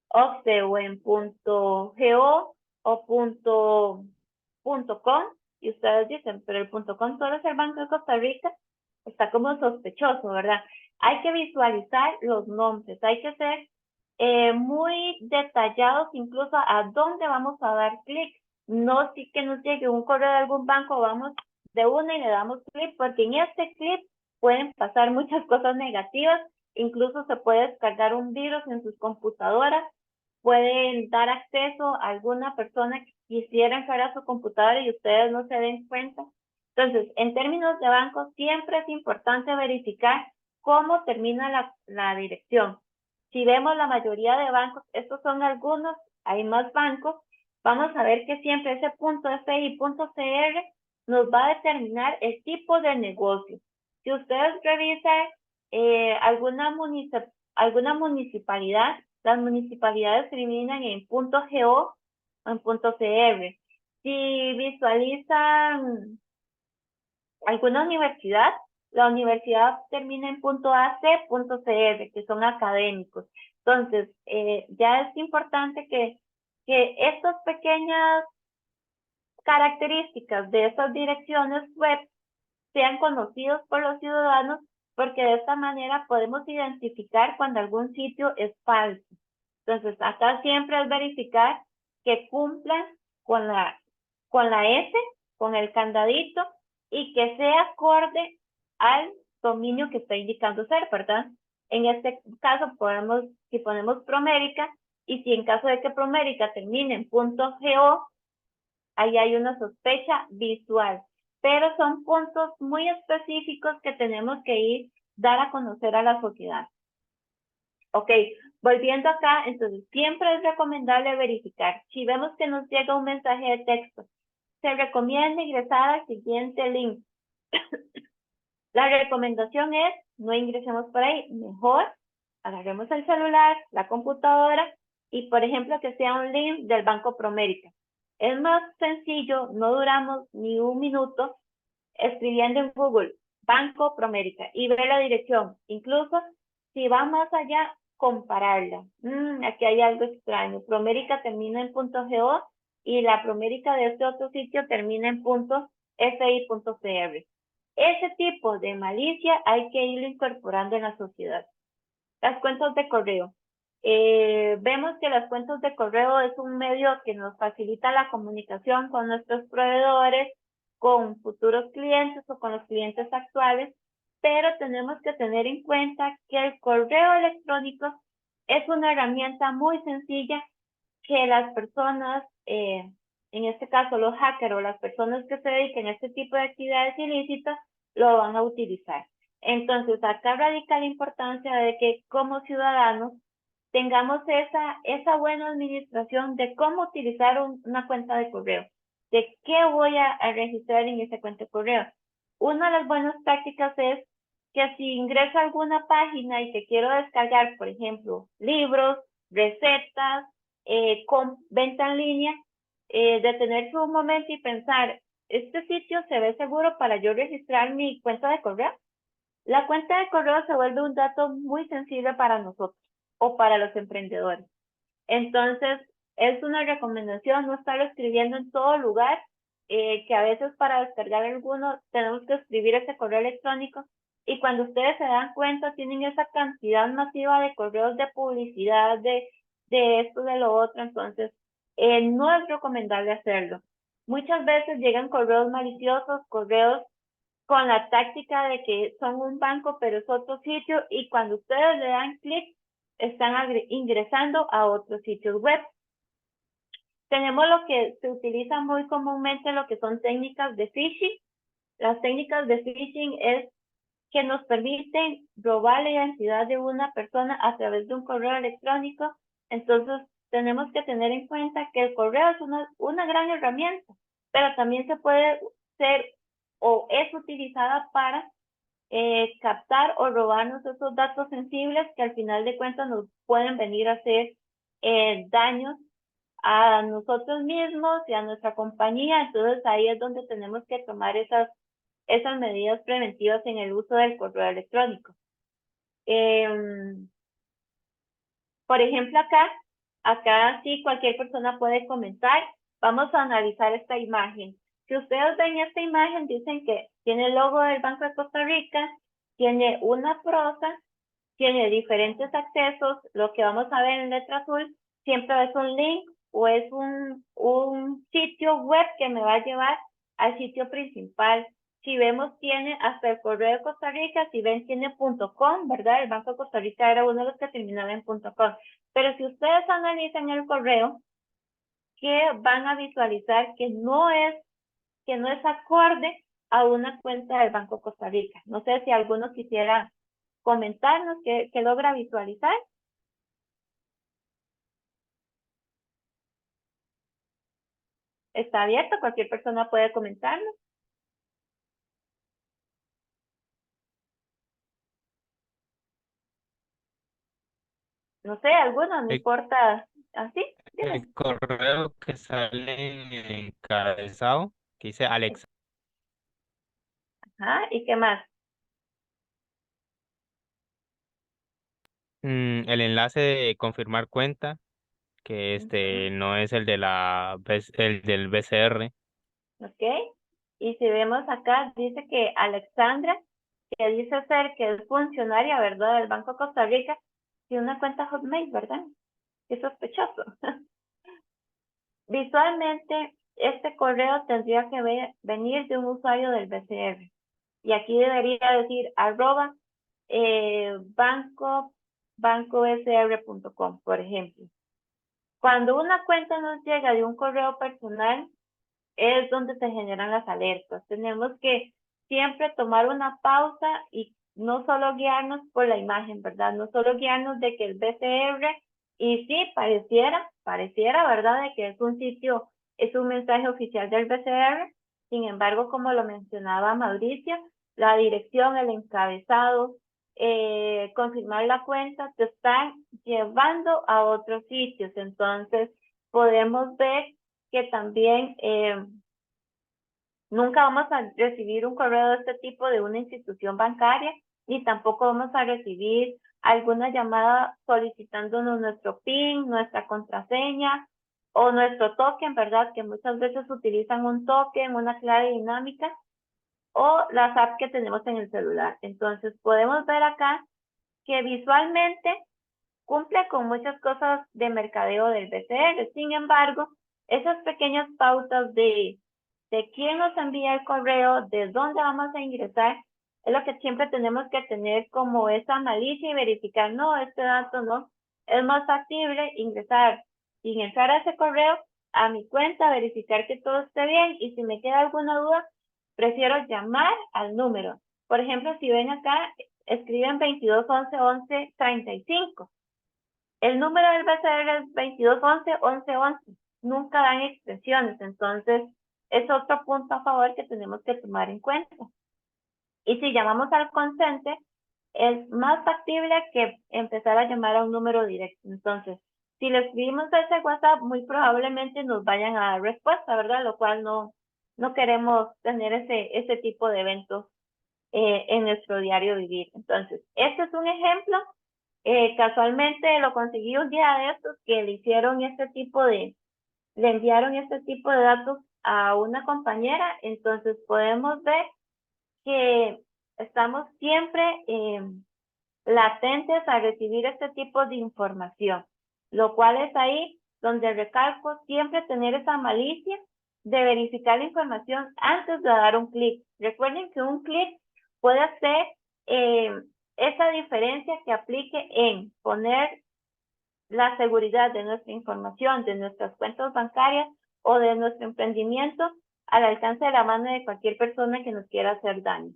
.ofce o en .go o .com, y ustedes dicen, pero el .com solo es el Banco de Costa Rica, está como sospechoso, ¿verdad? Hay que visualizar los nombres, hay que ser muy detallados incluso a dónde vamos a dar clic. No si que nos llegue un correo de algún banco, vamos de una y le damos clic, porque en este clic pueden pasar muchas cosas negativas, incluso se puede descargar un virus en sus computadoras, pueden dar acceso a alguna persona que quisiera entrar a su computadora y ustedes no se den cuenta. Entonces, en términos de banco, siempre es importante verificar cómo termina la dirección. Si vemos la mayoría de bancos, estos son algunos, hay más bancos, vamos a ver que siempre ese punto .fi, punto .cr nos va a determinar el tipo de negocio. Si ustedes revisan alguna municipalidad, las municipalidades terminan en .go o en .cr. Si visualizan alguna universidad, la universidad termina en .ac.cr, que son académicos. Entonces, ya es importante que estas pequeñas características de estas direcciones web sean conocidos por los ciudadanos, porque de esta manera podemos identificar cuando algún sitio es falso. Entonces, acá siempre es verificar que cumplan con la S, con el candadito, y que sea acorde al dominio que está indicando ser, ¿verdad? En este caso, si ponemos Promérica, y si en caso de que Promérica termine en .go, ahí hay una sospecha visual, pero son puntos muy específicos que tenemos que dar a conocer a la sociedad. Ok, volviendo acá, entonces siempre es recomendable verificar. Si vemos que nos llega un mensaje de texto, se recomienda ingresar al siguiente link. La recomendación es no ingresemos por ahí, mejor agarremos el celular, la computadora y, por ejemplo, que sea un link del Banco Promérica. Es más sencillo, no duramos ni un minuto escribiendo en Google Banco Promérica y ver la dirección. Incluso si va más allá, compararla. Aquí hay algo extraño. Promérica termina en .go y la Promérica de este otro sitio termina en .fi.cr. Ese tipo de malicia hay que irlo incorporando en la sociedad. Las cuentas de correo. Vemos que las cuentas de correo es un medio que nos facilita la comunicación con nuestros proveedores, con futuros clientes o con los clientes actuales, pero tenemos que tener en cuenta que el correo electrónico es una herramienta muy sencilla que las personas, en este caso los hackers o las personas que se dedican a este tipo de actividades ilícitas, lo van a utilizar. Entonces, acá radica la importancia de que como ciudadanos tengamos esa buena administración de cómo utilizar una cuenta de correo, de qué voy a registrar en esa cuenta de correo. Una de las buenas prácticas es que si ingreso a alguna página y que quiero descargar, por ejemplo, libros, recetas, con venta en línea, detenerse un momento y pensar, ¿este sitio se ve seguro para yo registrar mi cuenta de correo? La cuenta de correo se vuelve un dato muy sensible para nosotros o para los emprendedores. Entonces, es una recomendación no estarlo escribiendo en todo lugar, que a veces para descargar alguno tenemos que escribir ese correo electrónico y cuando ustedes se dan cuenta tienen esa cantidad masiva de correos de publicidad, de esto, de lo otro, entonces no es recomendable hacerlo. Muchas veces llegan correos maliciosos, correos con la táctica de que son un banco, pero es otro sitio, y cuando ustedes le dan clic, están ingresando a otros sitios web. Tenemos lo que se utiliza muy comúnmente, lo que son técnicas de phishing. Las técnicas de phishing es que nos permiten robar la identidad de una persona a través de un correo electrónico. Entonces, tenemos que tener en cuenta que el correo es una gran herramienta, pero también se puede ser o es utilizada para captar o robarnos esos datos sensibles que al final de cuentas nos pueden venir a hacer daños a nosotros mismos y a nuestra compañía. Entonces ahí es donde tenemos que tomar esas medidas preventivas en el uso del correo electrónico. Por ejemplo, acá sí cualquier persona puede comentar. Vamos a analizar esta imagen. Si ustedes ven esta imagen, dicen que tiene el logo del Banco de Costa Rica, tiene una prosa, tiene diferentes accesos. Lo que vamos a ver en letra azul siempre es un link o es un sitio web que me va a llevar al sitio principal. Si vemos, tiene hasta el correo de Costa Rica. Si ven, tiene .com, ¿verdad? El Banco de Costa Rica era uno de los que terminaba en .com. Pero si ustedes analizan el correo, que van a visualizar que no es acorde a una cuenta del Banco de Costa Rica. No sé si alguno quisiera comentarnos qué logra visualizar. Está abierto, cualquier persona puede comentarnos. No sé, alguno, no El, importa. ¿Así? Dime. el correo que sale encabezado, que dice Alexa, Ajá, ¿y qué más? el enlace de confirmar cuenta, que Ujú, no es el de el del BCR. ok. Y si vemos acá, dice que Alexandra, que dice ser que es funcionaria, ¿verdad?, del Banco de Costa Rica, tiene una cuenta Hotmail, ¿verdad? Qué sospechoso. Visualmente, este correo tendría que venir de un usuario del BCR. Y aquí debería decir arroba bancobcr.com, por ejemplo. Cuando una cuenta nos llega de un correo personal, es donde se generan las alertas. Tenemos que siempre tomar una pausa y no solo guiarnos por la imagen, ¿verdad? No solo guiarnos de que el BCR, y sí, pareciera, ¿verdad?, de que es un sitio, es un mensaje oficial del BCR. Sin embargo, como lo mencionaba Mauricio, la dirección, el encabezado, confirmar la cuenta, te están llevando a otros sitios. Entonces, podemos ver que también nunca vamos a recibir un correo de este tipo de una institución bancaria, ni tampoco vamos a recibir alguna llamada solicitándonos nuestro PIN, nuestra contraseña o nuestro token, ¿verdad? Que muchas veces utilizan un token, una clave dinámica o las apps que tenemos en el celular. Entonces podemos ver acá que visualmente cumple con muchas cosas de mercadeo del BCR. Sin embargo, esas pequeñas pautas de quién nos envía el correo, de dónde vamos a ingresar, es lo que siempre tenemos que tener como esa malicia y verificar, no, este dato no. Es más factible ingresar sin entrar a ese correo a mi cuenta, verificar que todo esté bien y si me queda alguna duda, prefiero llamar al número. Por ejemplo, si ven acá, escriben 22 11 11 35. El número del BCR es 22 11 11 11. Nunca dan extensiones, entonces es otro punto a favor que tenemos que tomar en cuenta. Y si llamamos al consente, es más factible que empezar a llamar a un número directo. Entonces, si le escribimos a ese WhatsApp, muy probablemente nos vayan a dar respuesta, ¿verdad? Lo cual no queremos tener ese tipo de eventos en nuestro diario vivir. Entonces, este es un ejemplo. Casualmente lo conseguí un día de estos que le enviaron este tipo de datos a una compañera. Entonces podemos ver que estamos siempre latentes a recibir este tipo de información, lo cual es ahí donde recalco siempre tener esa malicia de verificar la información antes de dar un clic. Recuerden que un clic puede ser esa diferencia que aplique en poner la seguridad de nuestra información, de nuestras cuentas bancarias o de nuestro emprendimiento al alcance de la mano de cualquier persona que nos quiera hacer daño.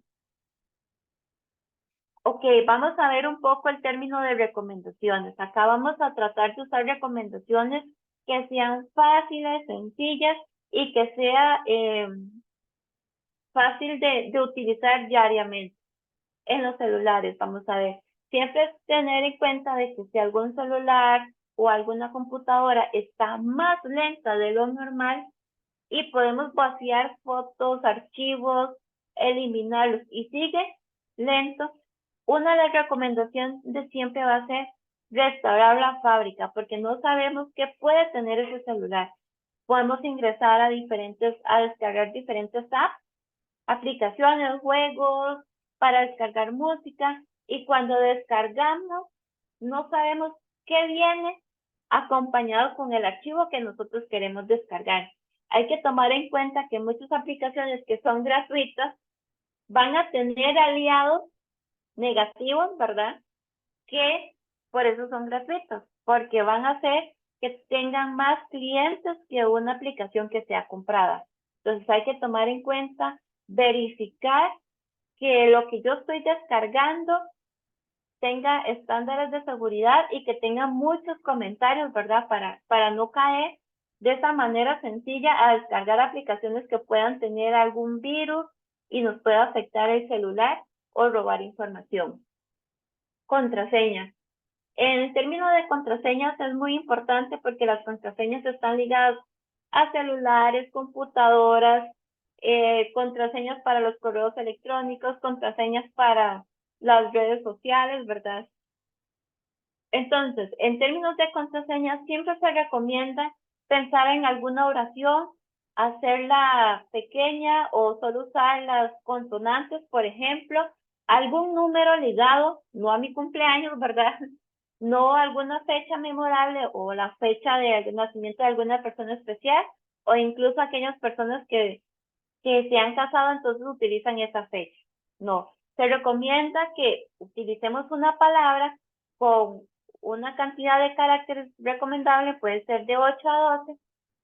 Ok, vamos a ver un poco el término de recomendaciones. Acá vamos a tratar de usar recomendaciones que sean fáciles, sencillas y que sea fácil de utilizar diariamente en los celulares. Vamos a ver, siempre es tener en cuenta de que si algún celular o alguna computadora está más lenta de lo normal y podemos vaciar fotos, archivos, eliminarlos y sigue lento, una de las recomendaciones de siempre va a ser restaurar la fábrica porque no sabemos qué puede tener ese celular. podemos ingresar a descargar diferentes apps, aplicaciones, juegos, para descargar música, y cuando descargamos, no sabemos qué viene acompañado con el archivo que nosotros queremos descargar. Hay que tomar en cuenta que muchas aplicaciones que son gratuitas van a tener aliados negativos, ¿verdad? Que por eso son gratuitos, porque van a hacer que tengan más clientes que una aplicación que sea comprada. Entonces hay que tomar en cuenta, verificar que lo que yo estoy descargando tenga estándares de seguridad y que tenga muchos comentarios, ¿verdad? Para no caer de esa manera sencilla a descargar aplicaciones que puedan tener algún virus y nos pueda afectar el celular o robar información. Contraseñas. En términos de contraseñas es muy importante porque las contraseñas están ligadas a celulares, computadoras, contraseñas para los correos electrónicos, contraseñas para las redes sociales, ¿verdad? Entonces, en términos de contraseñas, siempre se recomienda pensar en alguna oración, hacerla pequeña o solo usar las consonantes, por ejemplo, algún número ligado, no a mi cumpleaños, ¿verdad? No alguna fecha memorable o la fecha de nacimiento de alguna persona especial, o incluso aquellas personas que se han casado, entonces utilizan esa fecha. No, se recomienda que utilicemos una palabra con una cantidad de caracteres recomendable, puede ser de 8 a 12,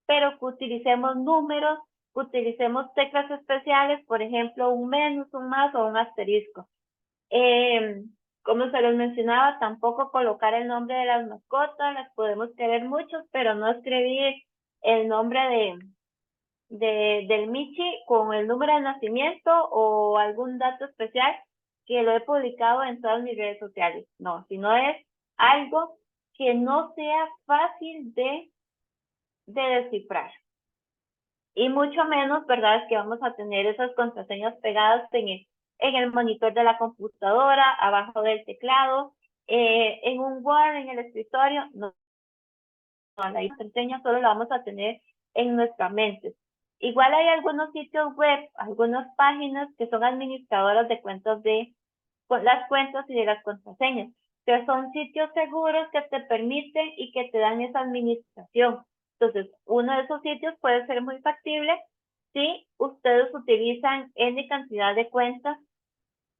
pero que utilicemos números, que utilicemos teclas especiales, por ejemplo, un menos, un más o un asterisco. Como se les mencionaba, tampoco colocar el nombre de las mascotas, las podemos querer muchos, pero no escribir el nombre del Michi con el número de nacimiento o algún dato especial que lo he publicado en todas mis redes sociales. No, sino es algo que no sea fácil de descifrar. Y mucho menos, ¿verdad? Es que vamos a tener esas contraseñas pegadas en el monitor de la computadora, abajo del teclado, en un Word, en el escritorio. No, la contraseña solo la vamos a tener en nuestra mente. Igual hay algunos sitios web, algunas páginas que son administradoras de cuentas las cuentas y de las contraseñas, que son sitios seguros que te permiten y que te dan esa administración. Entonces, uno de esos sitios puede ser muy factible si ustedes utilizan N cantidad de cuentas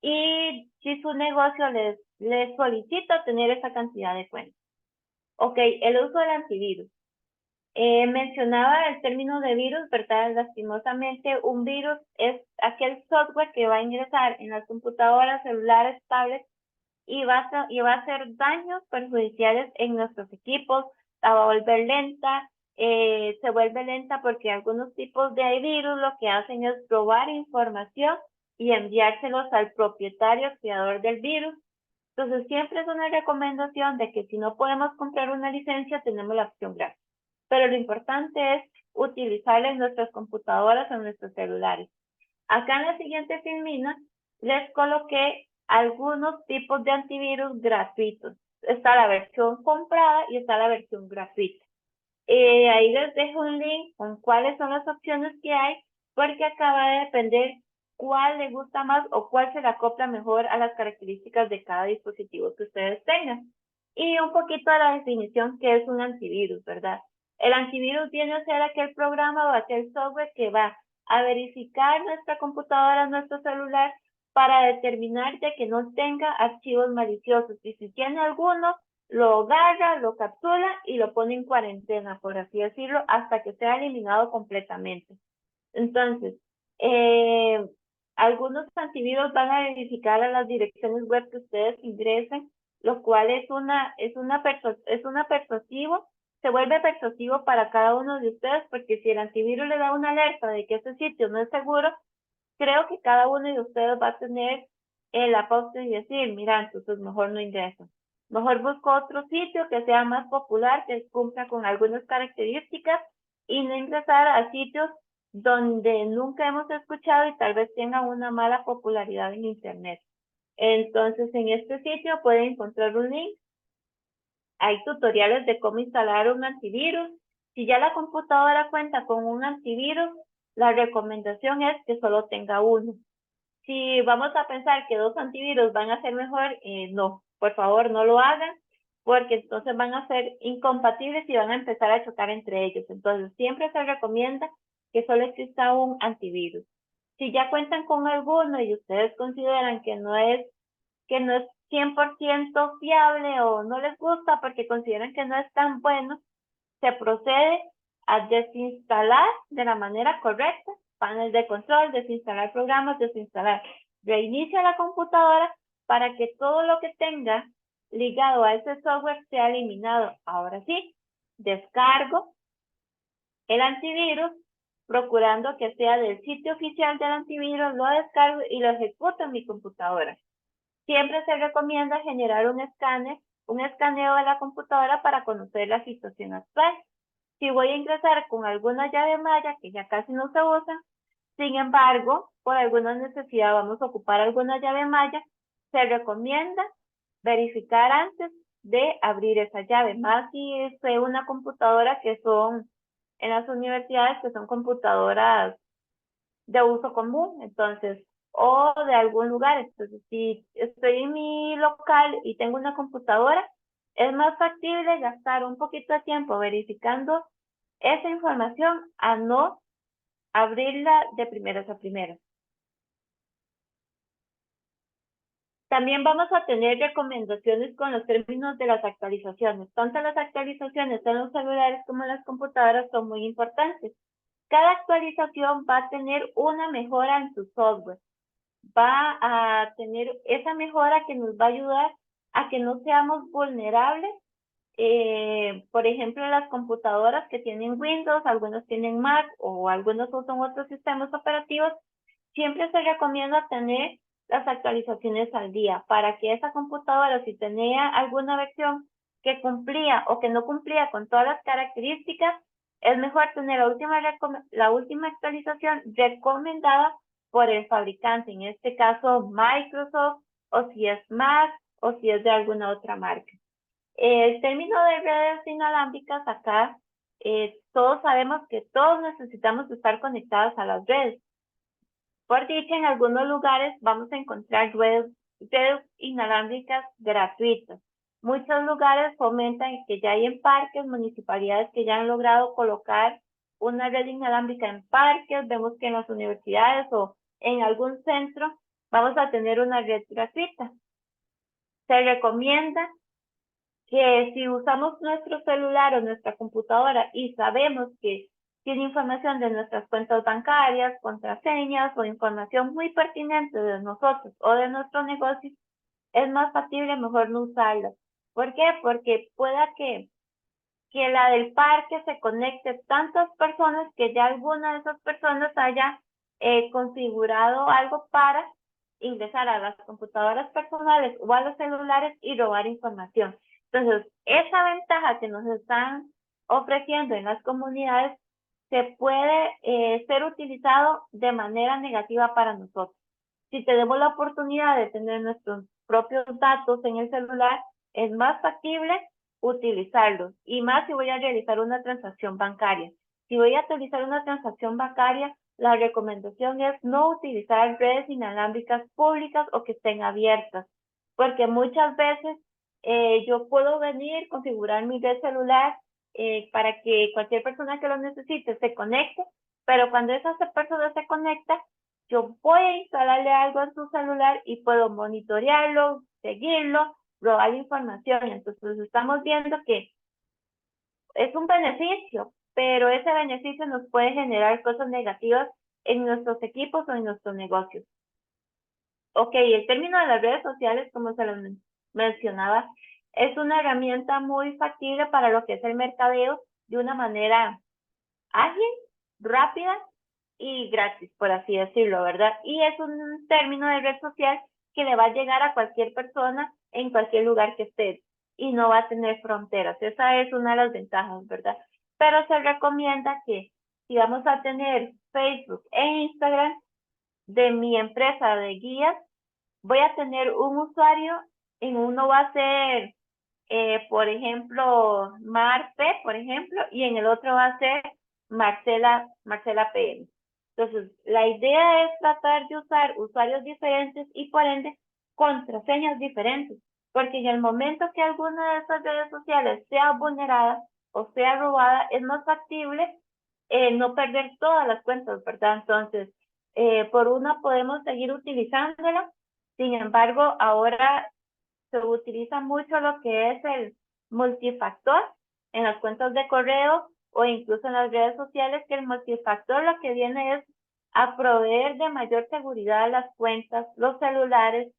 y si su negocio les solicita tener esa cantidad de cuentas. Ok, el uso del antivirus. Mencionaba el término de virus, ¿verdad? Lastimosamente, un virus es aquel software que va a ingresar en las computadoras, celulares, tablets y va a hacer daños perjudiciales en nuestros equipos, la va a volver lenta, se vuelve lenta porque algunos tipos de virus lo que hacen es robar información y enviárselos al propietario, creador del virus. Entonces, siempre es una recomendación de que si no podemos comprar una licencia, tenemos la opción gratis. Pero lo importante es utilizarla en nuestras computadoras o en nuestros celulares. Acá en la siguiente filmina les coloqué algunos tipos de antivirus gratuitos. Está la versión comprada y está la versión gratuita. Ahí les dejo un link con cuáles son las opciones que hay, porque acaba de depender cuál le gusta más o cuál se le acopla mejor a las características de cada dispositivo que ustedes tengan. Y un poquito de la definición que es un antivirus, ¿verdad? El antivirus viene a ser aquel programa o aquel software que va a verificar nuestra computadora, nuestro celular, para determinar de que no tenga archivos maliciosos. Y si tiene alguno, lo agarra, lo captura y lo pone en cuarentena, por así decirlo, hasta que sea eliminado completamente. Entonces, algunos antivirus van a verificar a las direcciones web que ustedes ingresen, lo cual es persuasivo, se vuelve persuasivo para cada uno de ustedes, porque si el antivirus le da una alerta de que ese sitio no es seguro, creo que cada uno de ustedes va a tener la pausa y decir, mira, entonces mejor no ingreso. Mejor busco otro sitio que sea más popular, que cumpla con algunas características y no ingresar a sitios donde nunca hemos escuchado y tal vez tengan una mala popularidad en Internet. Entonces, en este sitio pueden encontrar un link. Hay tutoriales de cómo instalar un antivirus. Si ya la computadora cuenta con un antivirus, la recomendación es que solo tenga uno. Si vamos a pensar que 2 antivirus van a ser mejor, no, por favor no lo hagan, porque entonces van a ser incompatibles y van a empezar a chocar entre ellos. Entonces siempre se recomienda que solo exista un antivirus. Si ya cuentan con alguno y ustedes consideran que no es 100% fiable o no les gusta porque consideran que no es tan bueno, se procede a desinstalar de la manera correcta panel de control, desinstalar programas, reinicia la computadora para que todo lo que tenga ligado a ese software sea eliminado. Ahora sí, descargo el antivirus, procurando que sea del sitio oficial del antivirus, lo descargo y lo ejecuto en mi computadora. Siempre se recomienda generar un escaneo de la computadora para conocer la situación actual. Si voy a ingresar con alguna llave malla que ya casi no se usa, sin embargo, por alguna necesidad vamos a ocupar alguna llave malla, se recomienda verificar antes de abrir esa llave, más si es una computadora que son en las universidades, que son computadoras de uso común, entonces, o de algún lugar. Entonces, si estoy en mi local y tengo una computadora, es más factible gastar un poquito de tiempo verificando esa información a no abrirla de primeras a primeras. También vamos a tener recomendaciones con los términos de las actualizaciones. Tanto las actualizaciones en los celulares como en las computadoras son muy importantes. Cada actualización va a tener una mejora en su software. Va a tener esa mejora que nos va a ayudar a que no seamos vulnerables. Por ejemplo, las computadoras que tienen Windows, algunos tienen Mac o algunos usan otros sistemas operativos, siempre se recomienda tener las actualizaciones al día para que esa computadora, si tenía alguna versión que cumplía o que no cumplía con todas las características, es mejor tener la última actualización recomendada por el fabricante, en este caso Microsoft, o si es Mac, o si es de alguna otra marca. El término de redes inalámbricas acá, todos sabemos que todos necesitamos estar conectados a las redes. Por dicha, en algunos lugares vamos a encontrar redes inalámbricas gratuitas. Muchos lugares fomentan que ya hay en parques, municipalidades que ya han logrado colocar una red inalámbrica en parques. Vemos que en las universidades o en algún centro vamos a tener una red gratuita. Se recomienda que si usamos nuestro celular o nuestra computadora y sabemos que tiene información de nuestras cuentas bancarias, contraseñas o información muy pertinente de nosotros o de nuestro negocio, es más factible mejor no usarla. ¿Por qué? Porque pueda que la del parque se conecte tantas personas que ya alguna de esas personas haya configurado algo para ingresar a las computadoras personales o a los celulares y robar información. Entonces, esa ventaja que nos están ofreciendo en las comunidades se puede ser utilizado de manera negativa para nosotros. Si tenemos la oportunidad de tener nuestros propios datos en el celular, es más factible utilizarlos, y más si voy a realizar una transacción bancaria. Si voy a utilizar una transacción bancaria, la recomendación es no utilizar redes inalámbricas públicas o que estén abiertas, porque muchas veces yo puedo venir, configurar mi red celular para que cualquier persona que lo necesite se conecte, pero cuando esa persona se conecta, yo voy a instalarle algo en su celular y puedo monitorearlo, seguirlo, robar información. Entonces estamos viendo que es un beneficio, pero ese beneficio nos puede generar cosas negativas en nuestros equipos o en nuestros negocios. Ok, el término de las redes sociales, como se los mencionaba, es una herramienta muy factible para lo que es el mercadeo de una manera ágil, rápida y gratis, por así decirlo, ¿verdad? Y es un término de red social que le va a llegar a cualquier persona en cualquier lugar que esté y no va a tener fronteras. Esa es una de las ventajas, ¿verdad? Pero se recomienda que si vamos a tener Facebook e Instagram de mi empresa de guías, voy a tener un usuario, en uno va a ser por ejemplo, Marte, por ejemplo, y en el otro va a ser Marcela PM. Entonces, la idea es tratar de usar usuarios diferentes y por ende contraseñas diferentes, porque en el momento que alguna de esas redes sociales sea vulnerada o sea robada, es más factible no perder todas las cuentas, ¿verdad? Entonces, por una podemos seguir utilizándola, sin embargo, ahora se utiliza mucho lo que es el multifactor en las cuentas de correo o incluso en las redes sociales, que el multifactor lo que viene es a proveer de mayor seguridad a las cuentas, los celulares,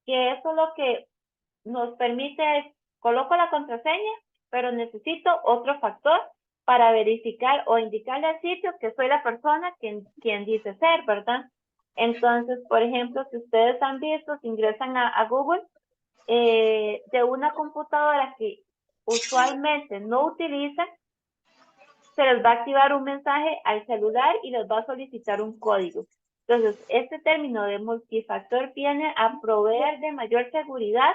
que eso lo que nos permite es, coloco la contraseña, pero necesito otro factor para verificar o indicarle al sitio que soy la persona quien dice ser, ¿verdad? Entonces, por ejemplo, si ustedes han visto, si ingresan a Google, de una computadora que usualmente no utilizan, se les va a activar un mensaje al celular y les va a solicitar un código. Entonces, este término de multifactor viene a proveer de mayor seguridad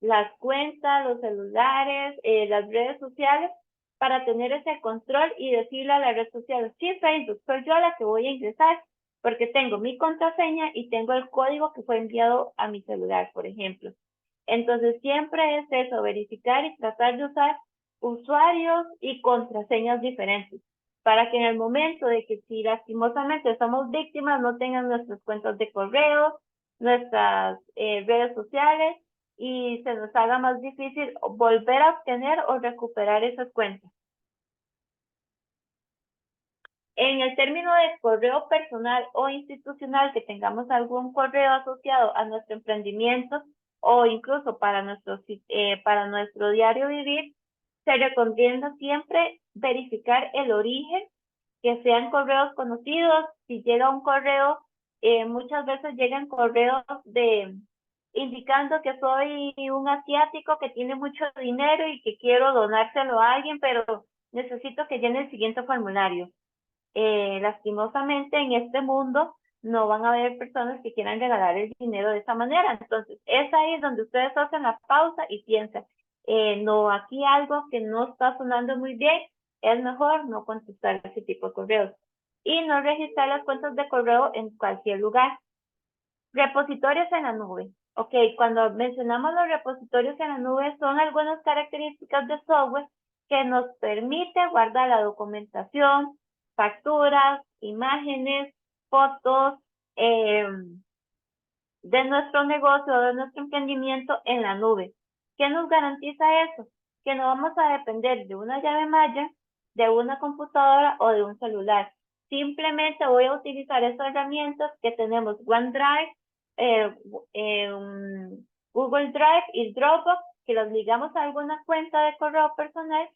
las cuentas, los celulares, las redes sociales, para tener ese control y decirle a la red social, sí, Facebook, soy yo la que voy a ingresar, porque tengo mi contraseña y tengo el código que fue enviado a mi celular, por ejemplo. Entonces, siempre es eso, verificar y tratar de usar usuarios y contraseñas diferentes, para que en el momento de que si lastimosamente somos víctimas, no tengan nuestras cuentas de correo, nuestras redes sociales, y se nos haga más difícil volver a obtener o recuperar esas cuentas. En el término de correo personal o institucional, que tengamos algún correo asociado a nuestro emprendimiento o incluso para nuestro diario vivir, se recomienda siempre verificar el origen, que sean correos conocidos. Si llega un correo, muchas veces llegan correos indicando que soy un asiático que tiene mucho dinero y que quiero donárselo a alguien, pero necesito que llene el siguiente formulario. Lastimosamente en este mundo no van a haber personas que quieran regalar el dinero de esa manera. Entonces, es ahí donde ustedes hacen la pausa y piensan, no, aquí algo que no está sonando muy bien, es mejor no contestar ese tipo de correos. Y no registrar las cuentas de correo en cualquier lugar. Repositorios en la nube. Ok, cuando mencionamos los repositorios en la nube, son algunas características de software que nos permite guardar la documentación, facturas, imágenes, fotos de nuestro negocio o de nuestro emprendimiento en la nube. ¿Qué nos garantiza eso? Que no vamos a depender de una llave Maya, de una computadora o de un celular. Simplemente voy a utilizar esas herramientas que tenemos: OneDrive, Google Drive y Dropbox, que los ligamos a alguna cuenta de correo personal,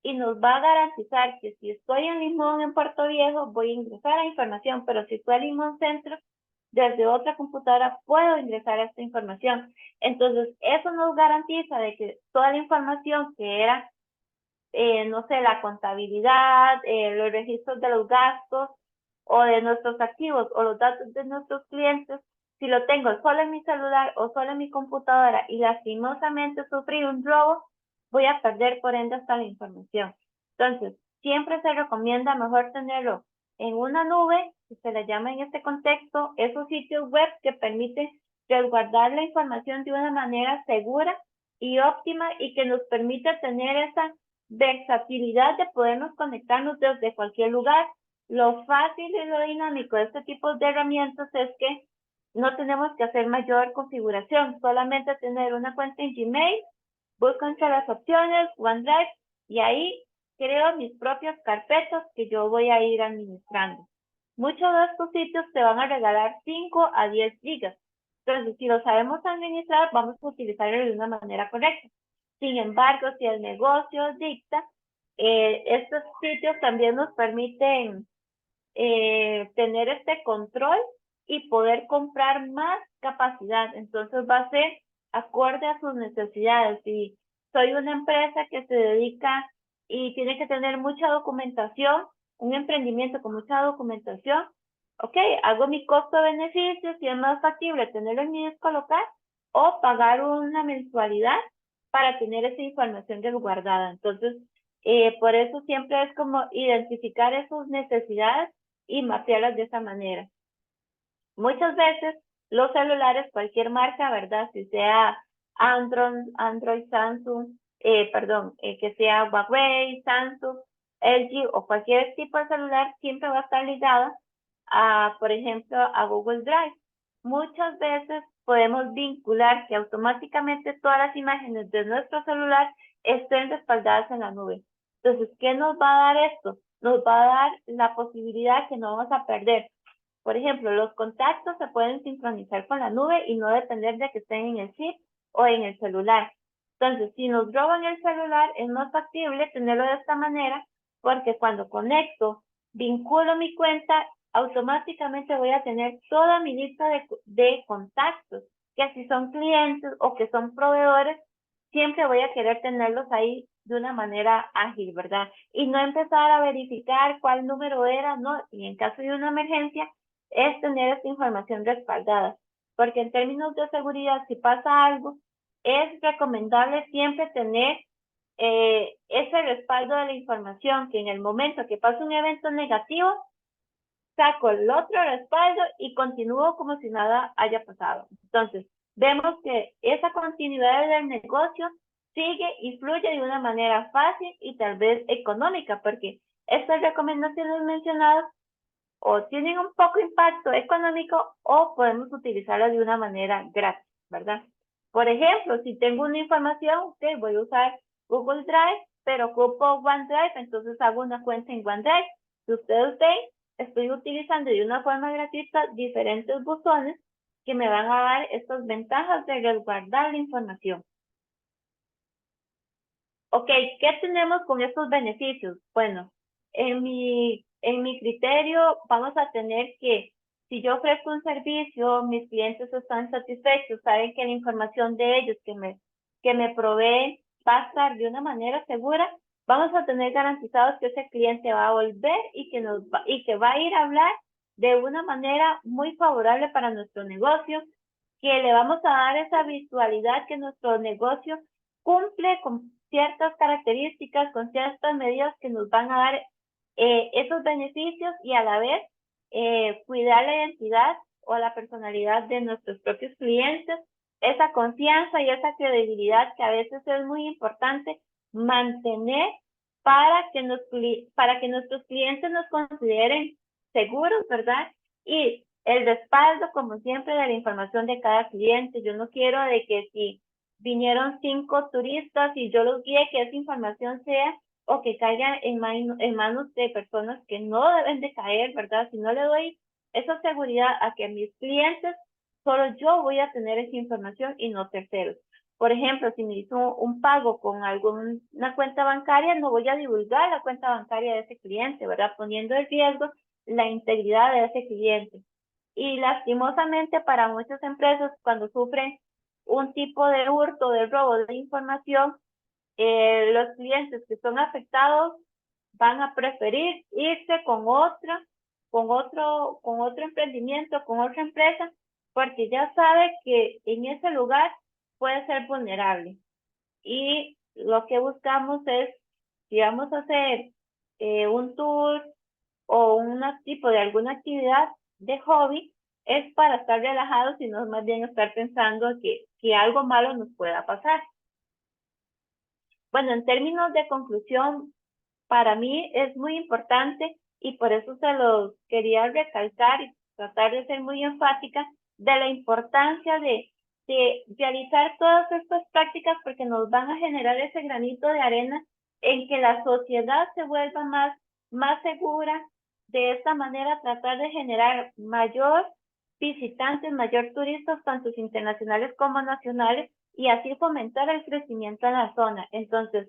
y nos va a garantizar que si estoy en Limón, en Puerto Viejo, voy a ingresar a información, pero si estoy en Limón Centro, desde otra computadora puedo ingresar a esta información. Entonces, eso nos garantiza de que toda la información que era, no sé, la contabilidad, los registros de los gastos o de nuestros activos o los datos de nuestros clientes, si lo tengo solo en mi celular o solo en mi computadora y lastimosamente sufrí un robo, voy a perder por ende hasta la información. Entonces, siempre se recomienda mejor tenerlo en una nube, que se le llama en este contexto, esos sitios web que permiten resguardar la información de una manera segura y óptima, y que nos permite tener esa versatilidad de podernos conectarnos desde cualquier lugar. Lo fácil y lo dinámico de este tipo de herramientas es que no tenemos que hacer mayor configuración, solamente tener una cuenta en Gmail, busco entre las opciones OneDrive y ahí creo mis propias carpetas que yo voy a ir administrando. Muchos de estos sitios te van a regalar 5 a 10 gigas. Entonces, si lo sabemos administrar, vamos a utilizarlo de una manera correcta. Sin embargo, si el negocio dicta, estos sitios también nos permiten tener este control y poder comprar más capacidad. Entonces va a ser acorde a sus necesidades. Si soy una empresa que se dedica y tiene que tener mucha documentación, un emprendimiento con mucha documentación, ok, hago mi costo-beneficio, si es más factible tenerlo en mi disco local o pagar una mensualidad para tener esa información resguardada. Entonces, por eso siempre es como identificar esas necesidades y mapearlas de esa manera. Muchas veces los celulares, cualquier marca, ¿verdad? Si sea Android, Samsung, que sea Huawei, Samsung, LG o cualquier tipo de celular, siempre va a estar ligada a, por ejemplo, a Google Drive. Muchas veces podemos vincular que automáticamente todas las imágenes de nuestro celular estén respaldadas en la nube. Entonces, ¿qué nos va a dar esto? Nos va a dar la posibilidad que no vamos a perder. Por ejemplo, los contactos se pueden sincronizar con la nube y no depender de que estén en el chip o en el celular. Entonces, si nos roban el celular, es más factible tenerlo de esta manera porque cuando conecto, vinculo mi cuenta, automáticamente voy a tener toda mi lista de contactos, que si son clientes o que son proveedores, siempre voy a querer tenerlos ahí de una manera ágil, ¿verdad? Y no empezar a verificar cuál número era, ¿no? Y en caso de una emergencia, es tener esta información respaldada. Porque en términos de seguridad, si pasa algo, es recomendable siempre tener ese respaldo de la información, que en el momento que pasa un evento negativo, saco el otro respaldo y continúo como si nada haya pasado. Entonces, vemos que esa continuidad del negocio sigue y fluye de una manera fácil y tal vez económica, porque estas recomendaciones mencionadas o tienen un poco impacto económico o podemos utilizarlas de una manera gratis, ¿verdad? Por ejemplo, si tengo una información, ok, voy a usar Google Drive, pero ocupo OneDrive, entonces hago una cuenta en OneDrive. Si ustedes ven, estoy utilizando de una forma gratuita diferentes buzones que me van a dar estas ventajas de resguardar la información. Ok, ¿qué tenemos con estos beneficios? Bueno, en mi criterio vamos a tener que si yo ofrezco un servicio, mis clientes están satisfechos, saben que la información de ellos que me proveen va a estar de una manera segura, vamos a tener garantizados que ese cliente va a volver y que va a ir a hablar de una manera muy favorable para nuestro negocio, que le vamos a dar esa visualidad que nuestro negocio cumple con ciertas características, con ciertas medidas que nos van a dar esos beneficios y a la vez cuidar la identidad o la personalidad de nuestros propios clientes, esa confianza y esa credibilidad que a veces es muy importante mantener para que nuestros clientes nos consideren seguros, ¿verdad? Y el respaldo, como siempre, de la información de cada cliente. Yo no quiero de que si vinieron 5 turistas y yo los guíe, que esa información sea o que caiga en manos de personas que no deben de caer, ¿verdad? Si no le doy esa seguridad a que mis clientes, solo yo voy a tener esa información y no terceros. Por ejemplo, si me hizo un pago con alguna cuenta bancaria, no voy a divulgar la cuenta bancaria de ese cliente, ¿verdad? Poniendo en riesgo la integridad de ese cliente. Y lastimosamente para muchas empresas, cuando sufren un tipo de hurto, de robo de información, los clientes que son afectados van a preferir irse con otro emprendimiento, con otra empresa, porque ya sabe que en ese lugar puede ser vulnerable. Y lo que buscamos es, si vamos a hacer un tour o un tipo de alguna actividad de hobby, es para estar relajados y no más bien estar pensando que algo malo nos pueda pasar. Bueno, en términos de conclusión, para mí es muy importante y por eso se los quería recalcar y tratar de ser muy enfática de la importancia de realizar todas estas prácticas porque nos van a generar ese granito de arena en que la sociedad se vuelva más segura. De esta manera tratar de generar mayor visitantes, mayor turistas, tanto internacionales como nacionales, y así fomentar el crecimiento en la zona. Entonces,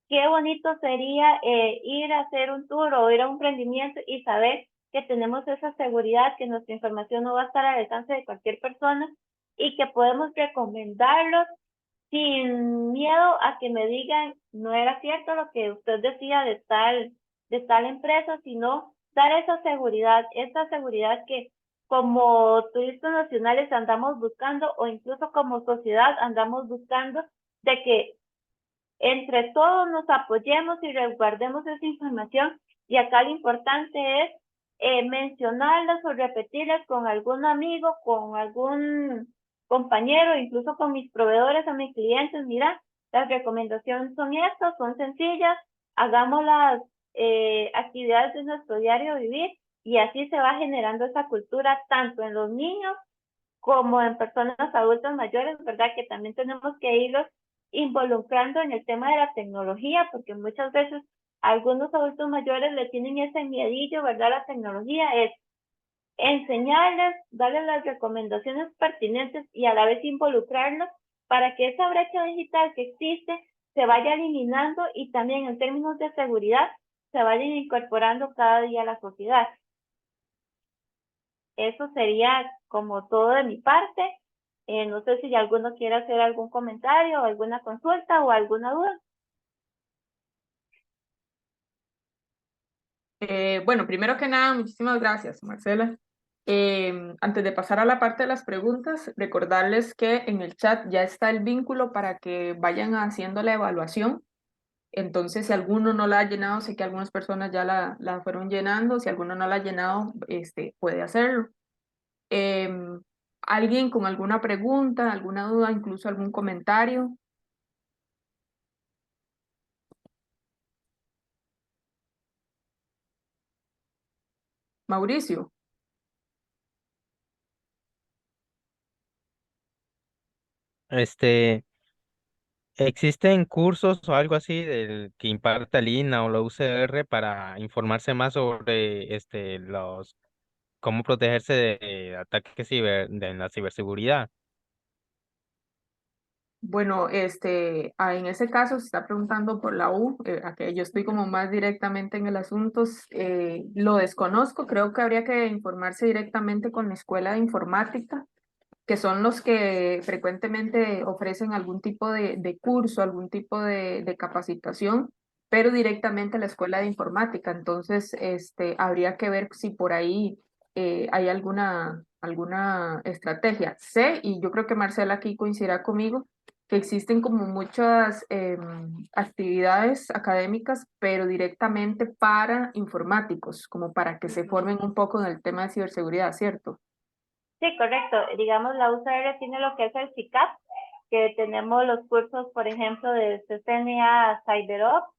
qué bonito sería ir a hacer un tour o ir a un emprendimiento y saber que tenemos esa seguridad, que nuestra información no va a estar al alcance de cualquier persona y que podemos recomendarlos sin miedo a que me digan no era cierto lo que usted decía de tal empresa, sino dar esa seguridad que como turistas nacionales andamos buscando o incluso como sociedad andamos buscando de que entre todos nos apoyemos y resguardemos esa información. Y acá lo importante es mencionarlas o repetirlas con algún amigo, con algún compañero, incluso con mis proveedores o mis clientes. Mira, las recomendaciones son estas, son sencillas, hagamos las actividades de nuestro diario vivir y así se va generando esa cultura tanto en los niños como en personas adultas mayores, ¿verdad? Que también tenemos que irlos involucrando en el tema de la tecnología, porque muchas veces algunos adultos mayores le tienen ese miedillo, ¿verdad? La tecnología es enseñarles, darles las recomendaciones pertinentes y a la vez involucrarlos para que esa brecha digital que existe se vaya eliminando y también en términos de seguridad se vayan incorporando cada día a la sociedad. Eso sería como todo de mi parte. No sé si alguno quiere hacer algún comentario, alguna consulta o alguna duda. Bueno, primero que nada, muchísimas gracias, Marcela. Antes de pasar a la parte de las preguntas, recordarles que en el chat ya está el vínculo para que vayan haciendo la evaluación. Entonces, si alguno no la ha llenado, sé que algunas personas ya la fueron llenando. Si alguno no la ha llenado, puede hacerlo. ¿Alguien con alguna pregunta, alguna duda, incluso algún comentario? Mauricio. Este, ¿existen cursos o algo así del que imparta el INA o la UCR para informarse más sobre los cómo protegerse de ataques en la ciberseguridad? Bueno, en ese caso se está preguntando por la U, a que yo estoy como más directamente en el asunto, lo desconozco, creo que habría que informarse directamente con la Escuela de Informática, que son los que frecuentemente ofrecen algún tipo de curso, algún tipo de capacitación, pero directamente a la Escuela de Informática. Entonces, habría que ver si por ahí hay alguna estrategia. Sé, y yo creo que Marcela aquí coincidirá conmigo, que existen como muchas actividades académicas, pero directamente para informáticos, como para que se formen un poco en el tema de ciberseguridad, ¿cierto? Sí, correcto. Digamos, la UCR tiene lo que es el CICAP, que tenemos los cursos, por ejemplo, de CCNA CyberOps,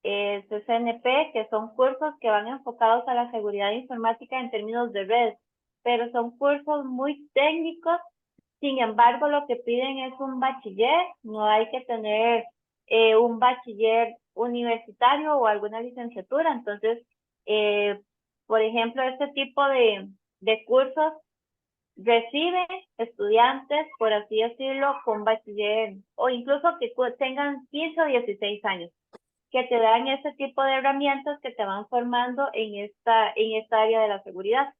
CCNP, que son cursos que van enfocados a la seguridad informática en términos de red, pero son cursos muy técnicos. Sin embargo, lo que piden es un bachiller, no hay que tener un bachiller universitario o alguna licenciatura. Entonces, eh, por ejemplo, este tipo de cursos recibe estudiantes, por así decirlo, con bachiller o incluso que tengan 15 o 16 años, que te dan ese tipo de herramientas que te van formando en esta área de la seguridad.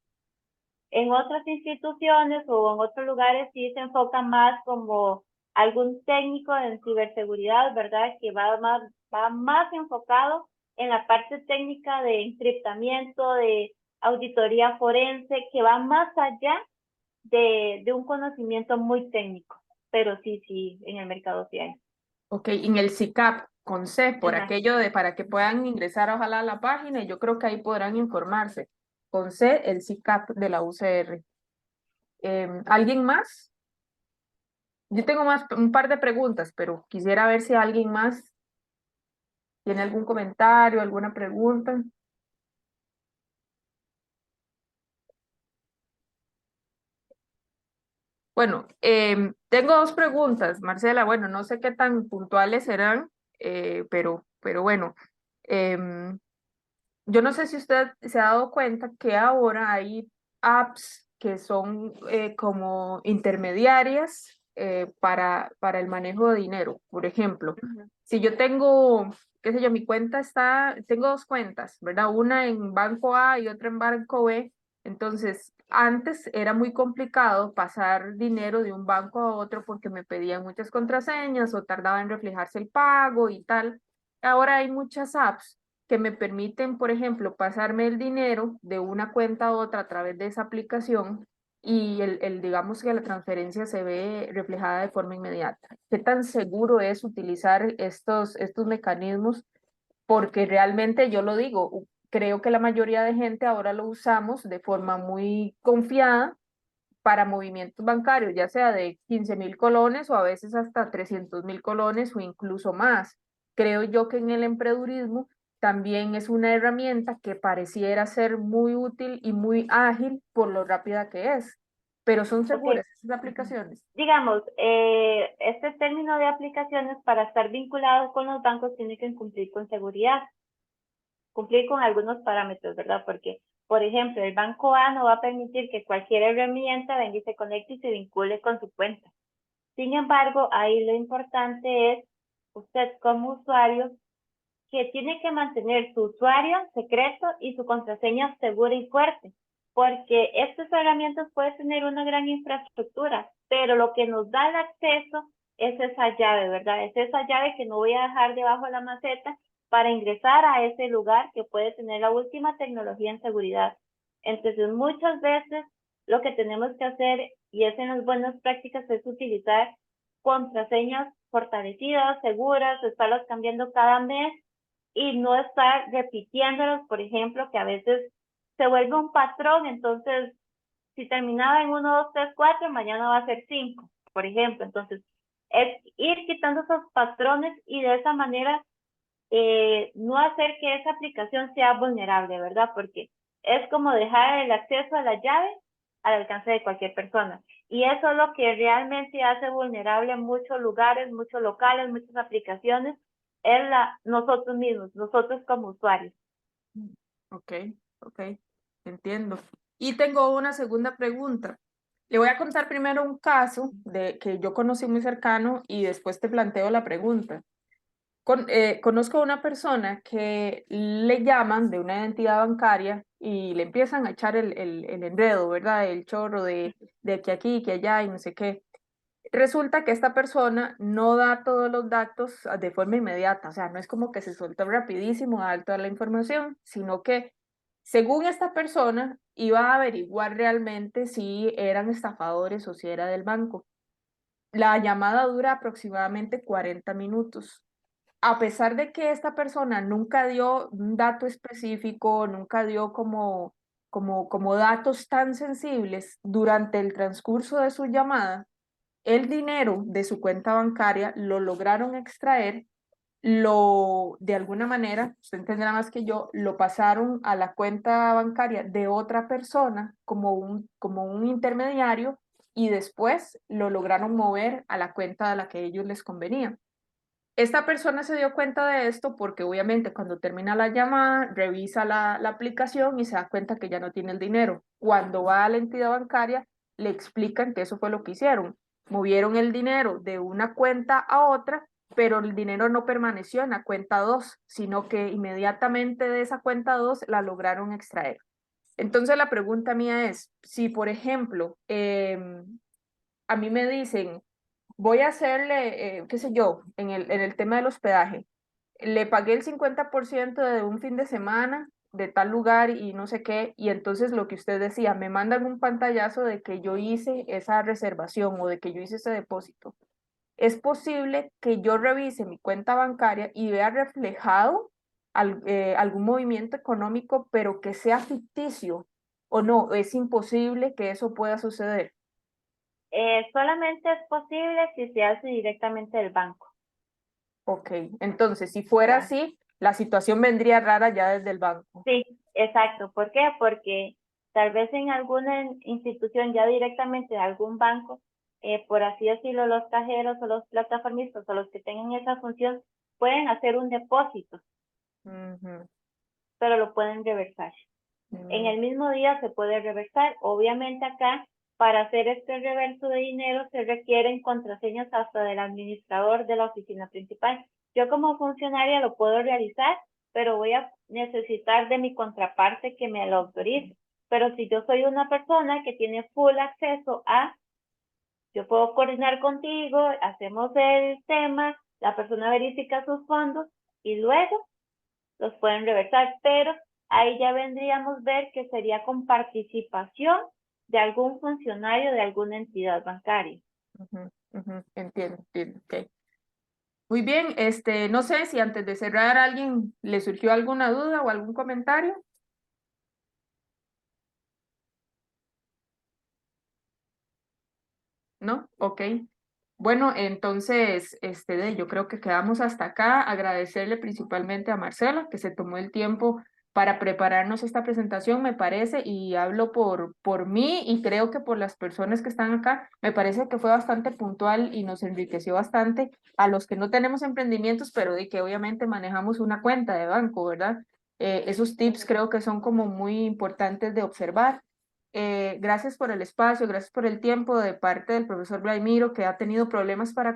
En otras instituciones o en otros lugares sí se enfoca más como algún técnico en ciberseguridad, ¿verdad? Que va más enfocado en la parte técnica de encriptamiento, de auditoría forense, que va más allá de un conocimiento muy técnico, pero sí, en el mercado sí hay. Ok, en el CICAP con C, por Ajá. aquello de para que puedan ingresar ojalá a la página, y yo creo que ahí podrán informarse. Con C, el CICAP de la UCR. ¿Alguien más? Yo tengo un par de preguntas, pero quisiera ver si alguien más tiene algún comentario, alguna pregunta. Bueno, tengo dos preguntas, Marcela. Bueno, no sé qué tan puntuales serán, pero bueno. em, Yo no sé si usted se ha dado cuenta que ahora hay apps que son como intermediarias para el manejo de dinero. Por ejemplo, Ujú. si yo tengo, qué sé yo, mi cuenta tengo dos cuentas, ¿verdad? Una en banco A y otra en banco B. Entonces, antes era muy complicado pasar dinero de un banco a otro porque me pedían muchas contraseñas o tardaba en reflejarse el pago y tal. Ahora hay muchas apps que me permiten, por ejemplo, pasarme el dinero de una cuenta a otra a través de esa aplicación y digamos que la transferencia se ve reflejada de forma inmediata. ¿Qué tan seguro es utilizar estos mecanismos? Porque realmente yo lo digo, creo que la mayoría de gente ahora lo usamos de forma muy confiada para movimientos bancarios, ya sea de 15.000 colones o a veces hasta 300.000 colones o incluso más. Creo yo que en el emprendurismo también es una herramienta que pareciera ser muy útil y muy ágil por lo rápida que es, pero son Ok, seguras esas aplicaciones. digamos, este término de aplicaciones para estar vinculado con los bancos tiene que cumplir con seguridad, cumplir con algunos parámetros, ¿verdad? Porque, por ejemplo, el banco A no va a permitir que cualquier herramienta venga y se conecte y se vincule con su cuenta. Sin embargo, ahí lo importante es usted como usuario que tiene que mantener su usuario secreto y su contraseña segura y fuerte, porque estas herramientas pueden tener una gran infraestructura, pero lo que nos da el acceso es esa llave, ¿verdad? Es esa llave que no voy a dejar debajo de la maceta para ingresar a ese lugar que puede tener la última tecnología en seguridad. Entonces, muchas veces lo que tenemos que hacer, y es en las buenas prácticas, es utilizar contraseñas fortalecidas, seguras, estarlas cambiando cada mes y no estar repitiéndolos, por ejemplo, que a veces se vuelve un patrón, entonces si terminaba en 1, 2, 3, 4, mañana va a ser 5, por ejemplo. Entonces, es ir quitando esos patrones y de esa manera no hacer que esa aplicación sea vulnerable, ¿verdad? Porque es como dejar el acceso a la llave al alcance de cualquier persona. Y eso es lo que realmente hace vulnerable a muchos lugares, muchos locales, muchas aplicaciones, es nosotros mismos, nosotros como usuarios. Ok, ok, entiendo. Y tengo una segunda pregunta. Le voy a contar primero un caso de que yo conocí muy cercano y después te planteo la pregunta. Conozco a una persona que le llaman de una entidad bancaria y le empiezan a echar el enredo, ¿verdad? El chorro de que aquí, que allá y no sé qué. Resulta que esta persona no da todos los datos de forma inmediata, o sea, no es como que se suelta rapidísimo a dar toda la información, sino que según esta persona iba a averiguar realmente si eran estafadores o si era del banco. La llamada dura aproximadamente 40 minutos. A pesar de que esta persona nunca dio un dato específico, nunca dio como datos tan sensibles durante el transcurso de su llamada, el dinero de su cuenta bancaria lo lograron extraer, de alguna manera, usted entenderá más que yo, lo pasaron a la cuenta bancaria de otra persona como un intermediario y después lo lograron mover a la cuenta a la que a ellos les convenía. Esta persona se dio cuenta de esto porque obviamente cuando termina la llamada, revisa la aplicación y se da cuenta que ya no tiene el dinero. Cuando va a la entidad bancaria, le explican que eso fue lo que hicieron. Movieron el dinero de una cuenta a otra, pero el dinero no permaneció en la cuenta 2, sino que inmediatamente de esa cuenta 2 la lograron extraer. Entonces la pregunta mía es, si por ejemplo, a mí me dicen, voy a hacerle, qué sé yo, en el tema del hospedaje. Le pagué el 50% de un fin de semana de tal lugar y no sé qué, y entonces lo que usted decía, me mandan un pantallazo de que yo hice esa reservación o de que yo hice ese depósito. Es posible que yo revise mi cuenta bancaria y vea reflejado algún movimiento económico, pero que sea ficticio, o no, es imposible que eso pueda suceder. Solamente es posible si se hace directamente del banco. Ok, entonces si fuera Ya. así, la situación vendría rara ya desde el banco. Sí, exacto. ¿Por qué? Porque tal vez en alguna institución ya directamente de algún banco, por así decirlo, los cajeros o los plataformistas o los que tengan esa función pueden hacer un depósito, Ujú, pero lo pueden reversar. En mm, el mismo día se puede reversar. Obviamente acá, para hacer este reverso de dinero se requieren contraseñas hasta del administrador de la oficina principal. Yo como funcionaria lo puedo realizar, pero voy a necesitar de mi contraparte que me lo autorice. Pero si yo soy una persona que tiene full acceso yo puedo coordinar contigo, hacemos el tema, la persona verifica sus fondos y luego los pueden reversar, pero ahí ya vendríamos a ver que sería con participación de algún funcionario de alguna entidad bancaria. Entiendo, entiendo. Ok. Muy bien, no sé si antes de cerrar a alguien le surgió alguna duda o algún comentario. ¿No? Ok. Bueno, entonces, yo creo que quedamos hasta acá. Agradecerle principalmente a Marcela que se tomó el tiempo para prepararnos esta presentación, me parece, y hablo por mí y creo que por las personas que están acá, me parece que fue bastante puntual y nos enriqueció bastante a los que no tenemos emprendimientos, pero de que obviamente manejamos una cuenta de banco, ¿verdad? Esos tips creo que son como muy importantes de observar. Gracias por el espacio, gracias por el tiempo de parte del profesor Vladimiro, que ha tenido problemas para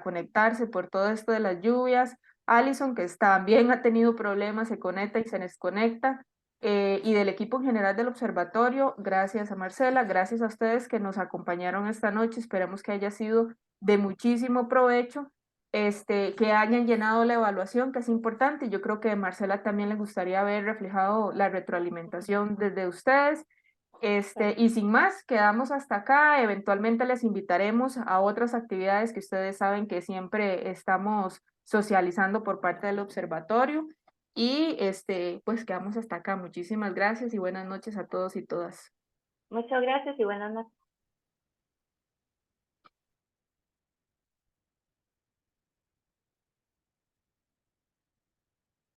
conectarse por todo esto de las lluvias. Alison, que también ha tenido problemas, se conecta y se desconecta. Y del equipo en general del observatorio, gracias a Marcela, gracias a ustedes que nos acompañaron esta noche. Esperemos que haya sido de muchísimo provecho, que hayan llenado la evaluación, que es importante. Yo creo que a Marcela también le gustaría ver reflejado la retroalimentación desde ustedes. Y sin más, quedamos hasta acá. Eventualmente les invitaremos a otras actividades que ustedes saben que siempre estamos socializando por parte del observatorio. Y pues quedamos hasta acá. Muchísimas gracias y buenas noches a todos y todas. Muchas gracias y buenas noches.